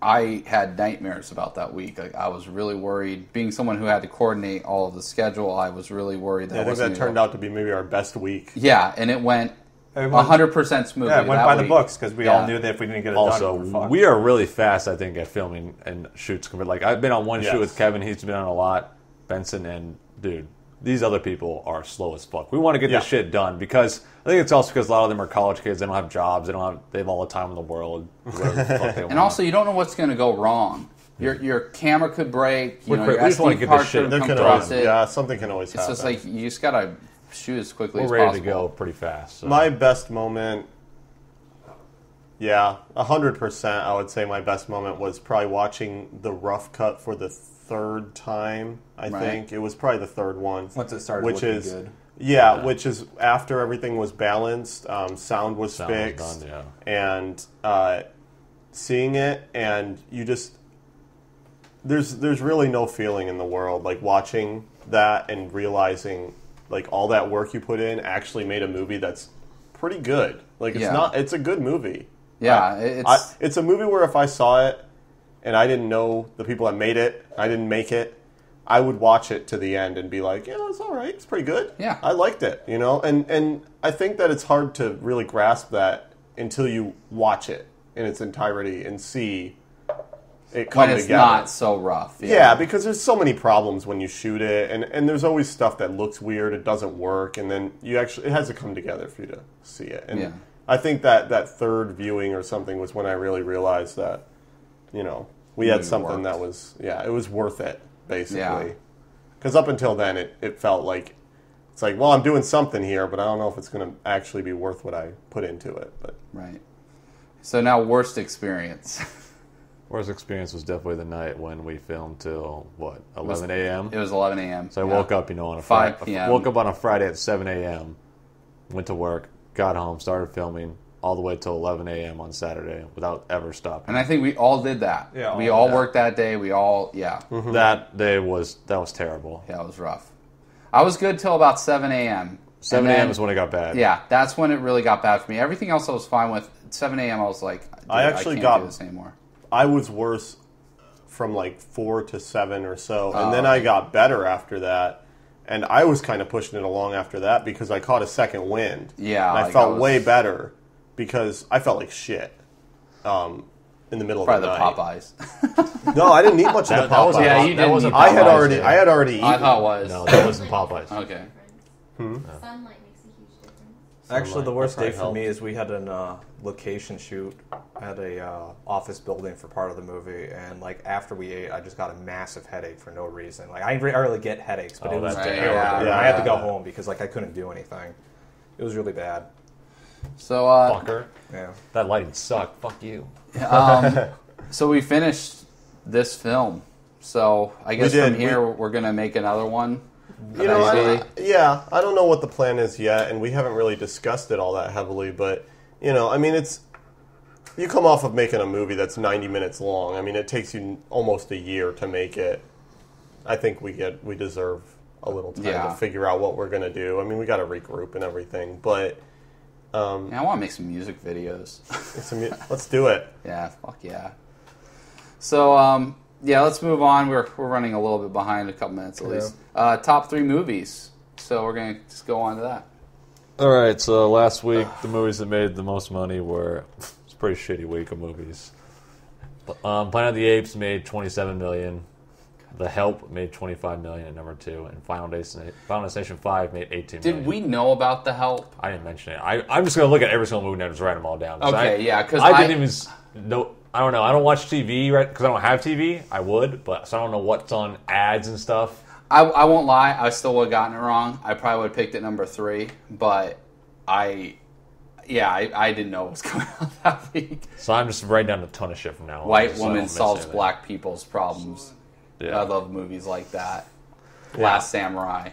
I had nightmares about that week. Like, I was really worried. Being someone who had to coordinate all of the schedule, I was really worried that I think wasn't that gonna turned go. out to be maybe our best week. Yeah, and it went It went- 100% smoothly. Yeah, it went that by the week. books because we Yeah. all knew that if we didn't get it done, Also, we were fucked. we are really fast, I think, at filming and shoots. Like, I've been on one Yes. shoot with Kevin. He's been on a lot. Benson and, dude, these other people are slow as fuck. We want to get this Yeah. shit done because I think it's also because a lot of them are college kids. They don't have jobs. They have all the time in the world. Whatever the fuck they want. And also, you don't know what's going to go wrong. Your camera could break. You know, We your just wanna SD get card this shit- could There come can across always, it. yeah, something can always It's happen. just like you just gotta shoot as quickly we're as ready possible. to go pretty fast. So. My best moment, yeah, 100%. I would say my best moment was probably watching the rough cut for the third time. I Right. think it was probably the third one. Once it started which looking is good. yeah, which is after everything was balanced, sound was Sound was fixed, done, and seeing it, and you just there's really no feeling in the world like watching that and realizing like all that work you put in actually made a movie that's pretty good. Like it's a good movie. Yeah, It's a movie where if I saw it and I didn't know the people that made it, I didn't make it, I would watch it to the end and be like, yeah, it's all right. It's pretty good. Yeah. I liked it, you know? And I think that it's hard to really grasp that until you watch it in its entirety and see it come when it's together. not so rough. Yeah, because there's so many problems when you shoot it, and there's always stuff that looks weird, it doesn't work, and then it has to come together for you to see it. And Yeah. I think that third viewing or something was when I really realized that, you know, we had Movie something worked. that was, it was worth it, Yeah. basically. Because up until then, it felt like, it's like, well, I'm doing something here, but I don't know if it's going to actually be worth what I put into it. But Right. So now, worst experience. Worst experience was definitely the night when we filmed till, 11 a.m.? It was 11 a.m. So I woke up, on a 5 Friday. p.m. Woke up on a Friday at 7 a.m. Went to work, got home, started filming all the way till 11 a.m. on Saturday without ever stopping. And I think we all did that. Yeah, we all all did that. worked that day. We all, That day was terrible. Yeah, it was rough. I was good till about 7 a.m. 7 And a.m. then- is when it got bad. Yeah, that's when it really got bad for me. Everything else I was fine with. 7 a.m. I was like, dude, I actually can't got- do this anymore. I was worse from like 4 to 7 or so, and then I got better after that. And I was kind of pushing it along after that because I caught a second wind. Yeah, and I like felt I was- way better because I felt like shit in the middle Probably of the the night. Popeyes. No, I didn't eat much of the That was Popeyes. Yeah, you that didn't wasn't eat I had Popeyes, already, yeah. I had already eaten. I thought it was. No, that wasn't Popeyes. Okay. Sunlight makes a huge difference. Actually, the worst That day probably for me helped. is we had an location shoot at a office building for part of the movie, and like after we ate, I just got a massive headache for no reason. Like I rarely get headaches, but Oh, it was that's terrible. terrible. Yeah. I had to go home because like I couldn't do anything. It was really bad. So, Fucker. Yeah. That lighting sucked. Fuck you. so we finished this film. So I guess did. from here we're gonna make another one. You know, eventually. I don't know what the plan is yet, and we haven't really discussed it all that heavily. But you know, I mean, you come off of making a movie that's 90 minutes long. I mean, it takes you almost a year to make it. I think we deserve a little time Yeah. to figure out what we're gonna do. I mean, we got to regroup and everything, but I want to make some music videos. Let's do it. Yeah, fuck yeah. So, let's move on. We're running a little bit behind, a couple minutes at least. Top 3 movies. So we're going to just go on to that. All right, so last week, the movies that made the most money were... It's a pretty shitty week of movies. Planet of the Apes made $27 million. The Help made $25 million at number 2. And Final Destination 5 made $18 million. Did we know about The Help? I didn't mention it. I'm just going to look at every single movie and just write them all down. Okay, because I didn't even know... I don't know. I don't watch TV, right? Because I don't have TV. I would, so I don't know what's on ads and stuff. I won't lie. I still would have gotten it wrong. I probably would have picked it number 3, but I didn't know what was coming out that week. So I'm just writing down a ton of shit from now on. White woman solves black people's problems. Yeah. I love movies like that. Last Samurai.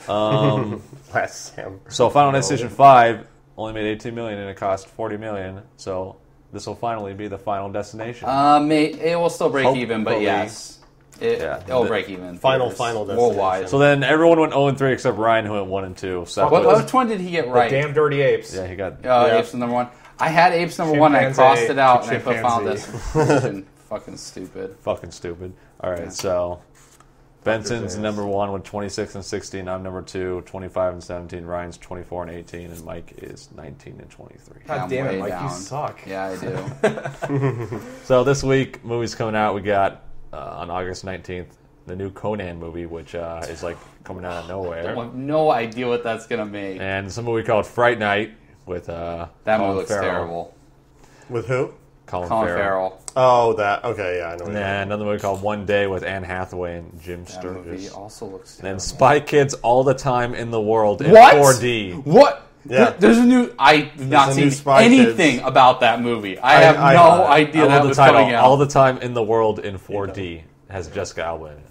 Last Samurai. So Final Destination 5 only made $18 million and it cost $40 million. So this will finally be the Final Destination. It will still break even, but yes. It'll break even. Final Destination. Worldwide. So then everyone went 0-3 except Ryan, who went 1 and 2. So which one did he get right? The Damn Dirty Apes. Yeah, he got Apes number 1. I had Apes number 1 and I crossed it out and I put Final Destination. Fucking stupid. All right, so Benson's number 1 with 26 and 16. I'm number 2, 25 and 17. Ryan's 24 and 18, and Mike is 19 and 23. God damn it, Mike, you suck. Yeah, I do. So this week, movies coming out. We got on August 19th the new Conan movie, which is like coming out of nowhere. I have no idea what that's gonna make. And it's a movie called Fright Night with that movie looks terrible. With who? Colin Farrell. Oh, that. Okay, yeah, I know. And then another movie called One Day with Anne Hathaway and Jim That movie Sturgis. also looks And terrible. then Spy Kids All the Time in the World in What? 4D. What? Yeah. There's a new... I've not a new seen Spy anything Kids. about that movie. I have no idea that was coming out. All the Time in the World in 4D has Jessica Alba in it.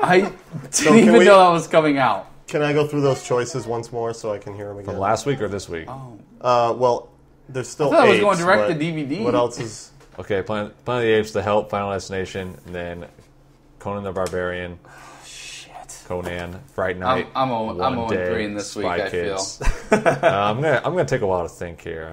I didn't even know that was coming out. Can I go through those choices once more so I can hear them again? From last week or this week? Oh. Well, there's still I thought it was apes, going direct but to DVD. What else is... Okay, Planet of the Apes, The Help, Final Destination, and then Conan the Barbarian, Conan, Fright Night. I'm One 0-3 in Day, this Spy week, Kids. I feel. I'm gonna take a while to think here.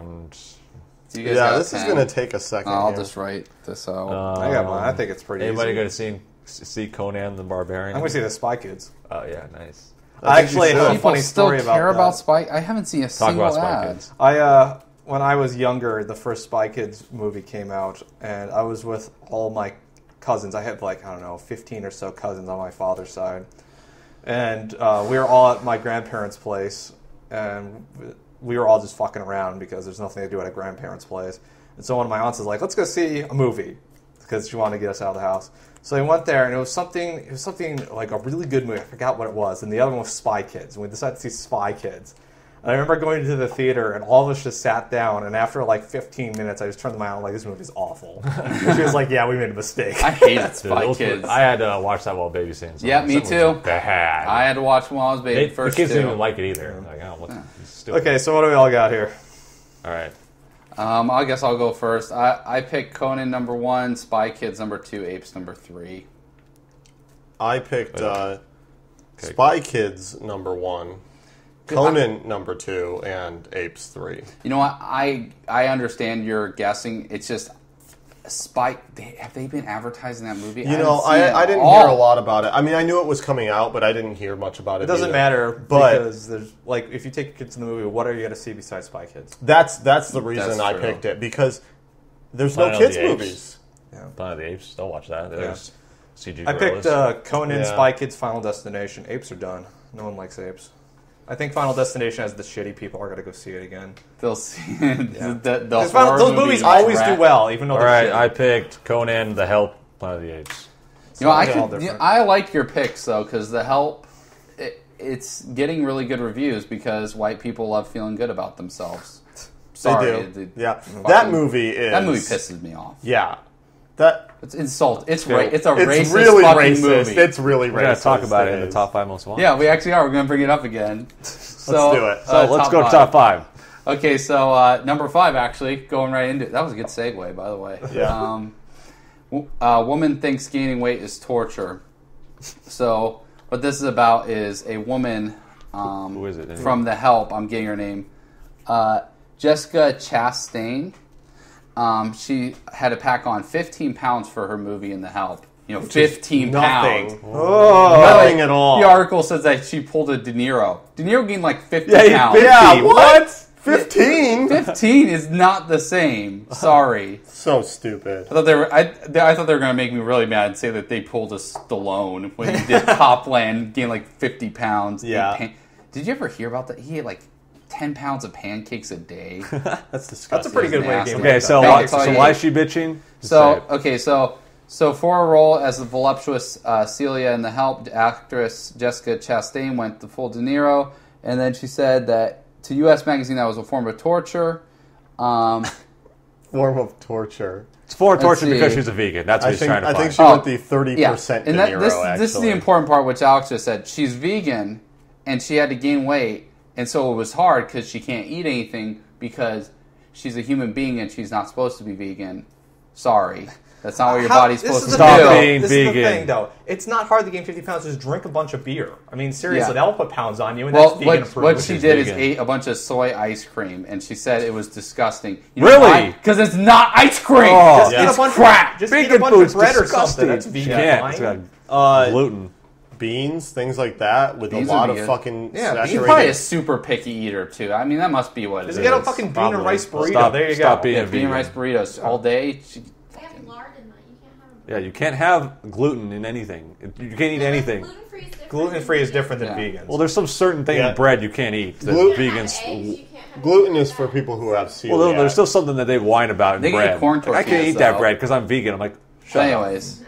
Do you guys got this is pen? going to take a second. I'll here. just write this out. I got mine. I think it's pretty Anybody easy. going to see Conan the Barbarian? I'm going to see the Spy Kids. Oh yeah, nice. I actually have a People funny still story care about about that. Spy? I haven't seen a Talk single about Spy ad. Kids. When I was younger, the first Spy Kids movie came out, and I was with all my cousins. I had 15 or so cousins on my father's side. And we were all at my grandparents' place, and we were all just fucking around because there's nothing to do at a grandparents' place. And so one of my aunts was like, let's go see a movie, because she wanted to get us out of the house. So we went there, and it was something like a really good movie. I forgot what it was. And the other one was Spy Kids, and we decided to see Spy Kids. And I remember going to the theater, and all of us just sat down, and after 15 minutes, I just turned to my aunt like, this movie's awful. She was like, yeah, we made a mistake. I hated Spy Kids. I had to watch that while babysitting. So Yeah, me too. Bad. I had to watch them while I was baby. The First kids two. didn't even like it either. Like, oh, what the stupid. Okay, so what do we all got here? All right. I guess I'll go first. I picked Conan number 1, Spy Kids number 2, Apes number 3. I picked Spy Kids number 1, Conan number 2, and Apes 3. You know what? I understand your guessing. It's just Spy. Have they been advertising that movie? You know, I didn't hear a lot about it. I mean, I knew it was coming out, but I didn't hear much about it. It doesn't either. matter, But because there's if you take your kids to the movie, what are you going to see besides Spy Kids? that's the reason That's I true. picked it, because there's Planet no of kids the Apes. movies. Planet of the Apes. Don't watch that. There's CG I picked gorillas. Conan, Yeah. Spy Kids, Final Destination. Apes are done. No one likes apes. I think Final Destination has the shitty people are going to go see it again. They'll see. Yeah. Those movies always do well, even though All they're right, shitty. I picked Conan, The Help, Planet of the Apes. You know, They're all different. I like your picks though, because The Help, it's getting really good reviews because white people love feeling good about themselves. Sorry, They do. Yeah, that movie pisses me off. Yeah, It's insult. It's Okay. it's a it's racist really fucking racist. movie. It's really racist. We're going to talk about it in the is. top 5 most wanted. Yeah, we actually are. We're going to bring it up again. So, do it. So let's go to top 5. Okay, so number 5, actually, going right into it. That was a good segue, by the way. Yeah. A woman thinks gaining weight is torture. So what this is about is a woman Who is it? from The Help. I'm getting her name. Jessica Chastain. She had to pack on 15 pounds for her movie in The Help. 15 pounds. Nothing at all. The article says that she pulled a De Niro. De Niro gained like 50 pounds. Yeah, what? 15? 15 is not the same. Sorry. So stupid. I thought they were. I thought they were going to make me really mad and say that they pulled a Stallone when he did Copland, gained like 50 pounds. Yeah. Did you ever hear about that? He had like 10 pounds of pancakes a day. That's disgusting. That's a pretty good way to gain weight. Okay, so why is she bitching? So for a role as the voluptuous Celia in The Help, actress Jessica Chastain went the full De Niro, and then she said that to U.S. Magazine that was a form of torture. Form of torture. It's form of torture because she's a vegan. That's what he's trying to find. I think she went the 30% De Niro, this is the important part, which Alex just said. She's vegan, and she had to gain weight, and so it was hard because she can't eat anything because she's a human being and she's not supposed to be vegan. Sorry. That's not what your body's supposed to do. Stop being this vegan. Is the thing, though. It's not hard to gain 50 pounds. Just drink a bunch of beer. I mean, seriously, that'll put pounds on you, and that's vegan approved. What she did is ate a bunch of soy ice cream, and she said it was disgusting. Really? Because it's not ice cream. It's crap. Just eat a bunch of bread or something. That's vegan. Yeah, it's got gluten. Beans, things like that, with Beans a lot would be of good. fucking He's saturated. probably a super picky eater, too. I mean, that must be what it is. Just get a fucking bean and rice burrito. There you go. Stop being bean vegan. and rice burritos all day. They have lard in that. You can't have. Yeah, you can't have gluten in anything. You can't eat anything. Gluten-free is different. Than vegans. Well, there's some certain thing in bread you can't eat that vegans. Gluten is for people who have celiac. Well, there's still something that they whine about in They can bread. eat corn Like, I can't tortillas, eat that though. bread because I'm vegan. I'm like, shut up. Anyways.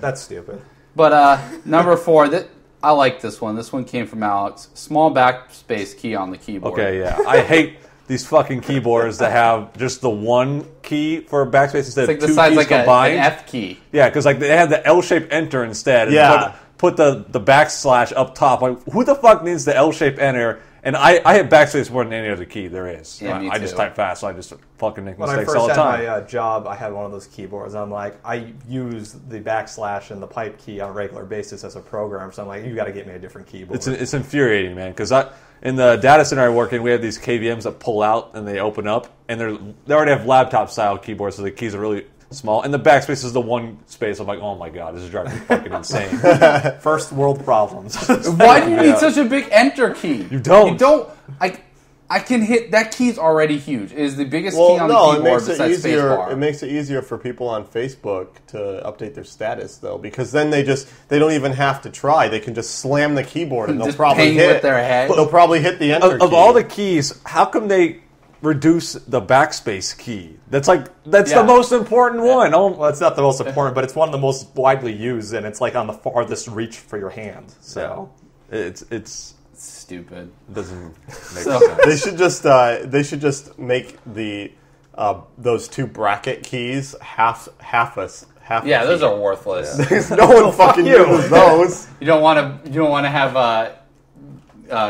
That's stupid. But number 4, I like this one. This one came from Alex. Small backspace key on the keyboard. Okay, yeah. I hate these fucking keyboards that have just the one key for backspace instead It's like of the two size keys like combined. an F key. Yeah, because like they have the L-shaped enter instead. And Yeah. put the backslash up top. Like, who the fuck needs the L-shaped enter? And I hit backspace more than any other key there is. Yeah, me I just too. type fast, so I just fucking make When I mistakes first all the had time. my job, I had one of those keyboards. I'm like, I use the backslash and the pipe key on a regular basis as a program. So I'm like, you got to get me a different keyboard. It's infuriating, man. Because in the data center I work in, we have these KVMs that pull out and they open up, and they already have laptop style keyboards, so the keys are really small. And the backspace is the one space. I'm like, oh my god, this is driving me fucking insane. First world problems. Why do you need such a big enter key? You don't. You don't. I can hit that key's already huge. It is the biggest key on the keyboard it makes it besides easier. spacebar. It makes it easier for people on Facebook to update their status, though, because then they don't even have to try. They can just slam the keyboard and they'll Just probably ping hit with their head. They'll probably hit the enter key. Of all the keys, how come they reduce the backspace key? That's Yeah. the most important one. Oh, Well, it's not the most important, but it's one of the most widely used, and it's like on the farthest reach for your hand. So it's stupid. doesn't make So- sense. They should just make those two bracket keys half a Yeah, those key. are worthless. No one fucking uses those. You don't want to have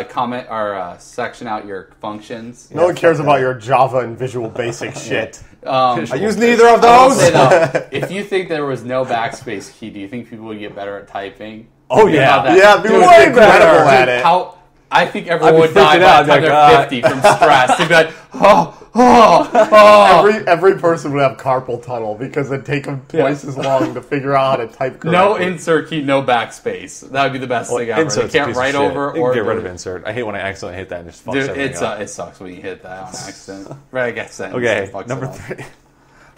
comment or section out your functions. No one cares about your Java and Visual Basic shit. I use neither of I will those. say though, if you think there was no backspace key, do you think people would get better at typing? Oh, Think yeah. about that. Yeah, people Dude, are dude, incredible at it. I think everyone I'd be would die freaking by out, the time like, they're 50 from stress. They'd be like, oh. Every person would have carpal tunnel because it'd take them twice as long to figure out how to type correctly. No insert key, no backspace. That would be the best thing ever. They Insert's a can't piece of write shit. over You can or get rid of insert. I hate when I accidentally hit that and just fucks Dude, everything up. it sucks when you hit that on accident. Right, I guess that. Okay, fucks number it three.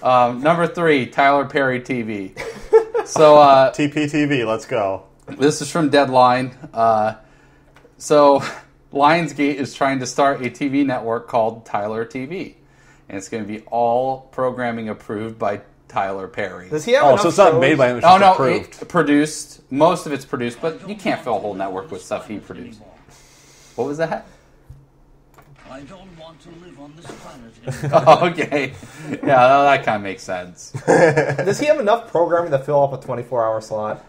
up. Number 3, Tyler Perry TV. So TPTV, let's go. this is from Deadline. So Lionsgate is trying to start a TV network called Tyler TV, and it's going to be all programming approved by Tyler Perry. Does he have Oh, enough so it's not shows? made by him. It's Oh just no, approved. it produced. Most of it's produced, but you can't fill a whole network with stuff he produced. What was that? I don't want to live on this planet anymore. Okay, yeah, that kind of makes sense. Does he have enough programming to fill up a 24-hour slot?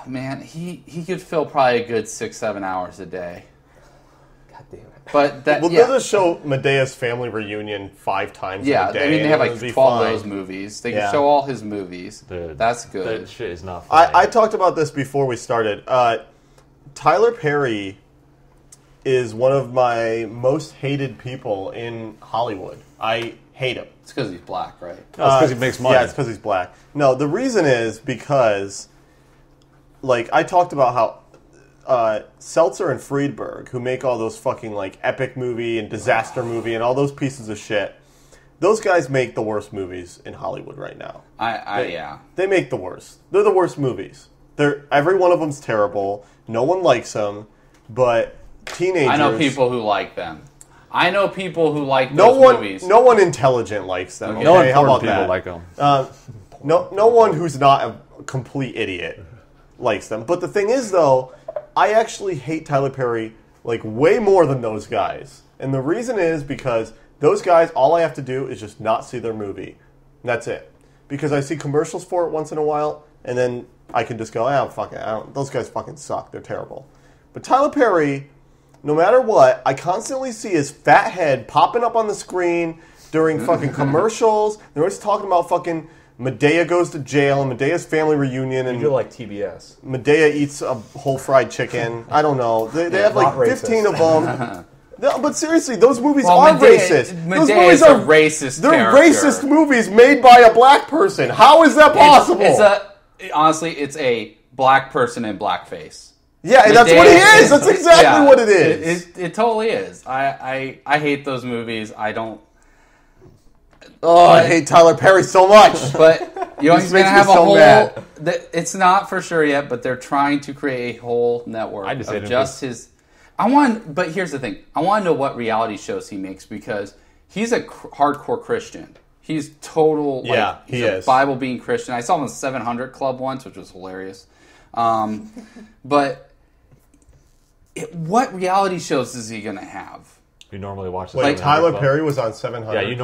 Man, he could fill probably a good 6-7 hours a day. God damn it. But that Well, yeah, they'll just show Medea's Family Reunion 5 times yeah. a day. I mean, they have and like it'll be 12 fine. of those movies. They can Yeah. show all his movies. Dude, That's good. That shit is not funny. I talked about this before we started. Tyler Perry is one of my most hated people in Hollywood. I hate him. It's because he's black, right? No, it's because he makes money. Yeah, it's because he's black. No, the reason is because, like, I talked about how Seltzer and Friedberg, who make all those fucking, like, epic movie and disaster movie and all those pieces of shit, those guys make the worst movies in Hollywood right now. Yeah. They make the worst. They're the worst movies. Every one of them's terrible. No one likes them, but teenagers... I know people who like them. I know people who like those movies. No one intelligent likes them. Okay? No important How about people that? like them. No one who's not a complete idiot likes them. But the thing is, though, I actually hate Tyler Perry like way more than those guys. And the reason is because those guys, all I have to do is just not see their movie. And that's it. Because I see commercials for it once in a while, and then I can just go, those guys fucking suck. They're terrible. But Tyler Perry, no matter what, I constantly see his fat head popping up on the screen during fucking commercials. They're always talking about fucking Medea goes to jail and Medea's family reunion. And you feel like TBS. Medea eats a whole fried chicken. I don't know. They have like 15 of them. No, but seriously, those movies are racist. Those movies are racist. They're racist movies made by a black person. How is that possible? Honestly, it's a black person in blackface. Yeah, and that's what he is. That's exactly what it is. It totally is. I hate those movies. I don't. I hate Tyler Perry so much. But you know, he's going to have a whole. Mad. It's not for sure yet, but they're trying to create a whole network of just his. But here's the thing. I want to know what reality shows he makes because he's a hardcore Christian. He's total. He's a Bible being Christian. I saw him in the 700 Club once, which was hilarious. But what reality shows is he going to have? You normally watch the Wait, Tyler Perry was on 700. Yeah, you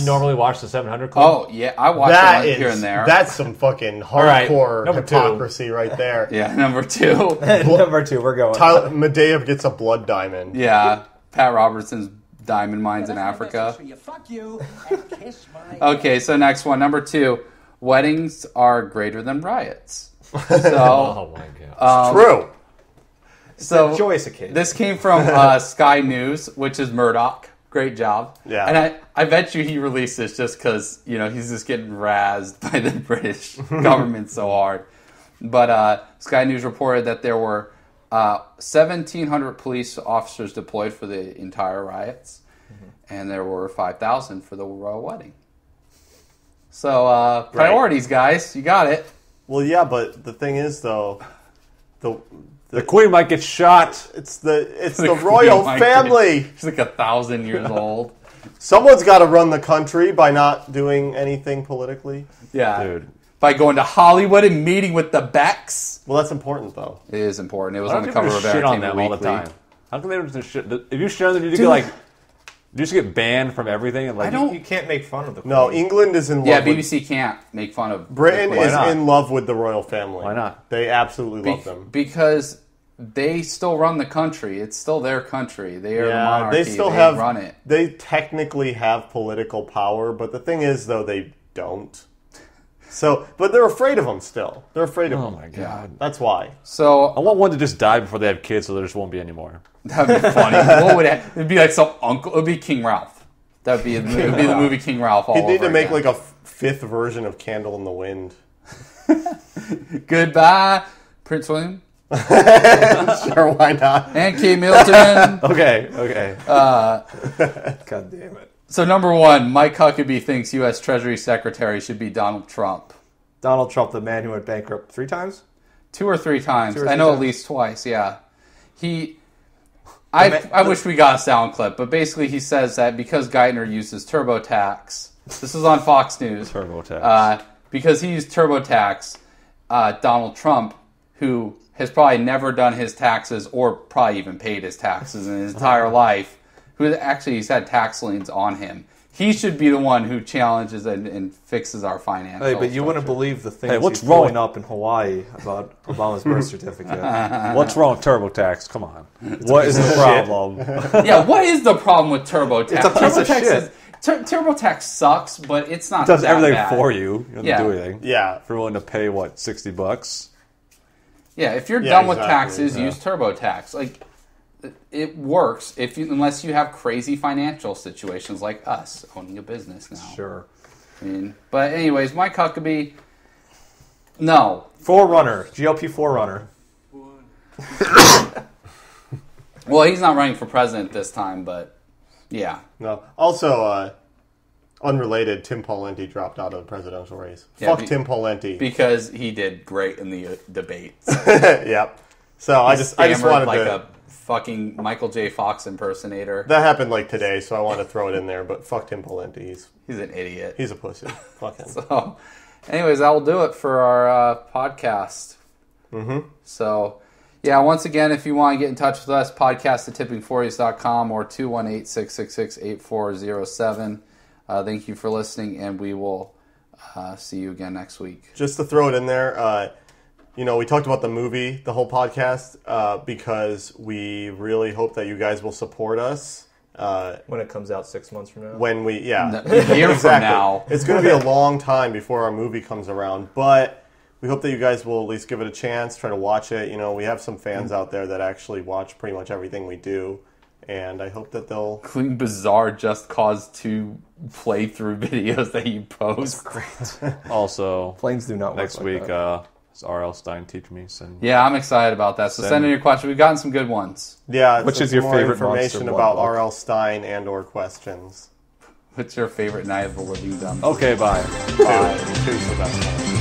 normally watch the 700 Club. Oh yeah, I watch it here and there. That's some fucking hardcore hypocrisy right there. Yeah, number 2. Number 2, we're going. Medea gets a blood diamond. Yeah, Pat Robertson's diamond mines in Africa. Fuck you and kiss my Okay, so next one, number 2. Weddings are greater than riots. So, Oh my god, true. So joyous occasion. This came from Sky News, which is Murdoch. Great job. Yeah. And I bet you he released this just because, he's just getting razzed by the British government so hard. But Sky News reported that there were 1,700 police officers deployed for the entire riots, and there were 5,000 for the royal wedding. So priorities, guys. You got it. Well, yeah, but the thing is, though, the Queen might get shot. It's the royal family. She's like 1,000 years old. Someone's got to run the country by not doing anything politically. Yeah, dude. By going to Hollywood and meeting with the Becks. Well, that's important, though. It is important. It was Why on the don't cover of people shit on Entertainment them all Weekly. the time? How come they don't just shit? If you share them, you get like. You just get banned from everything. And like, You can't make fun of the Queen. No, England is in love. Yeah, BBC can't make fun of Britain the Queen. is in love with the royal family. Why not? They absolutely love them because they still run the country. It's still their country. They are the monarchy. They still run it. They technically have political power, but the thing is, though, they don't. So, but they're afraid of them still. They're afraid of them. Oh my god, that's why. So I want one to just die before they have kids, so there just won't be any more. That'd be funny. What would it? It'd be like some uncle. It'd be King Ralph. That'd be. It'd be the movie King Ralph. All He'd need over to make again. like a 5th version of Candle in the Wind. Goodbye, Prince William. Sure, why not? And Kate Middleton. Okay. God damn it. So number 1, Mike Huckabee thinks U.S. Treasury Secretary should be Donald Trump. Donald Trump, the man who went bankrupt 3 times? 2 or 3 times. 2 or 3 I know times. at least twice. Yeah. I wish we got a sound clip, but basically he says that because Geithner uses TurboTax, this is on Fox News. TurboTax. Because he used TurboTax, Donald Trump, who has probably never done his taxes or probably even paid his taxes in his entire life, he's had tax liens on him. He should be the one who challenges and fixes our financials. Hey, but you wouldn't believe the things what's he's wrong? blowing up in Hawaii about Obama's birth certificate. What's wrong with TurboTax? Come on. What is the problem? Yeah, what is the problem with TurboTax? It's a piece of shit. TurboTax sucks, but it's not It does that everything bad. for you. You don't have to do anything. Yeah. If you're willing to pay, $60? Yeah, if you're Yeah, done with exactly, taxes, use TurboTax. Like, it works unless you have crazy financial situations like us owning a business now. Sure. I mean, but anyways, Mike Huckabee, no. Forerunner, GOP Forerunner. Well, he's not running for president this time, but yeah. No. Also, unrelated, Tim Pawlenty dropped out of the presidential race. Yeah, Fuck Tim Pawlenty. Because he did great in the debates. Yep. So I just wanted like to... a fucking Michael J. Fox impersonator. That happened like today, so I wanted to throw it in there, but fuck Tim Pawlenty. He's an idiot. He's a pussy. Fuck him. So, anyways, that will do it for our podcast. Mm-hmm. So, yeah, once again, if you want to get in touch with us, podcast at tipping40s.com or 218-666-8407. Thank you for listening, and we will see you again next week. Just to throw it in there, we talked about the movie, the whole podcast, because we really hope that you guys will support us. When it comes out 6 months from now? When we, yeah. A year from now. It's going to be a long time before our movie comes around, but we hope that you guys will at least give it a chance, try to watch it. We have some fans out there that actually watch pretty much everything we do, and I hope that they'll... Including bizarre Just Cause 2 playthrough videos that you post. Great. Also, Planes do not next work like week, that. is R.L. Stein teach me? Yeah, I'm excited about that. So send in your questions. We've gotten some good ones. Yeah, Which so is your more favorite information Monster about Blood book? R.L. Stein and or questions. What's your favorite Night of the Living Dumb? Okay, bye. Bye. Two's the best one.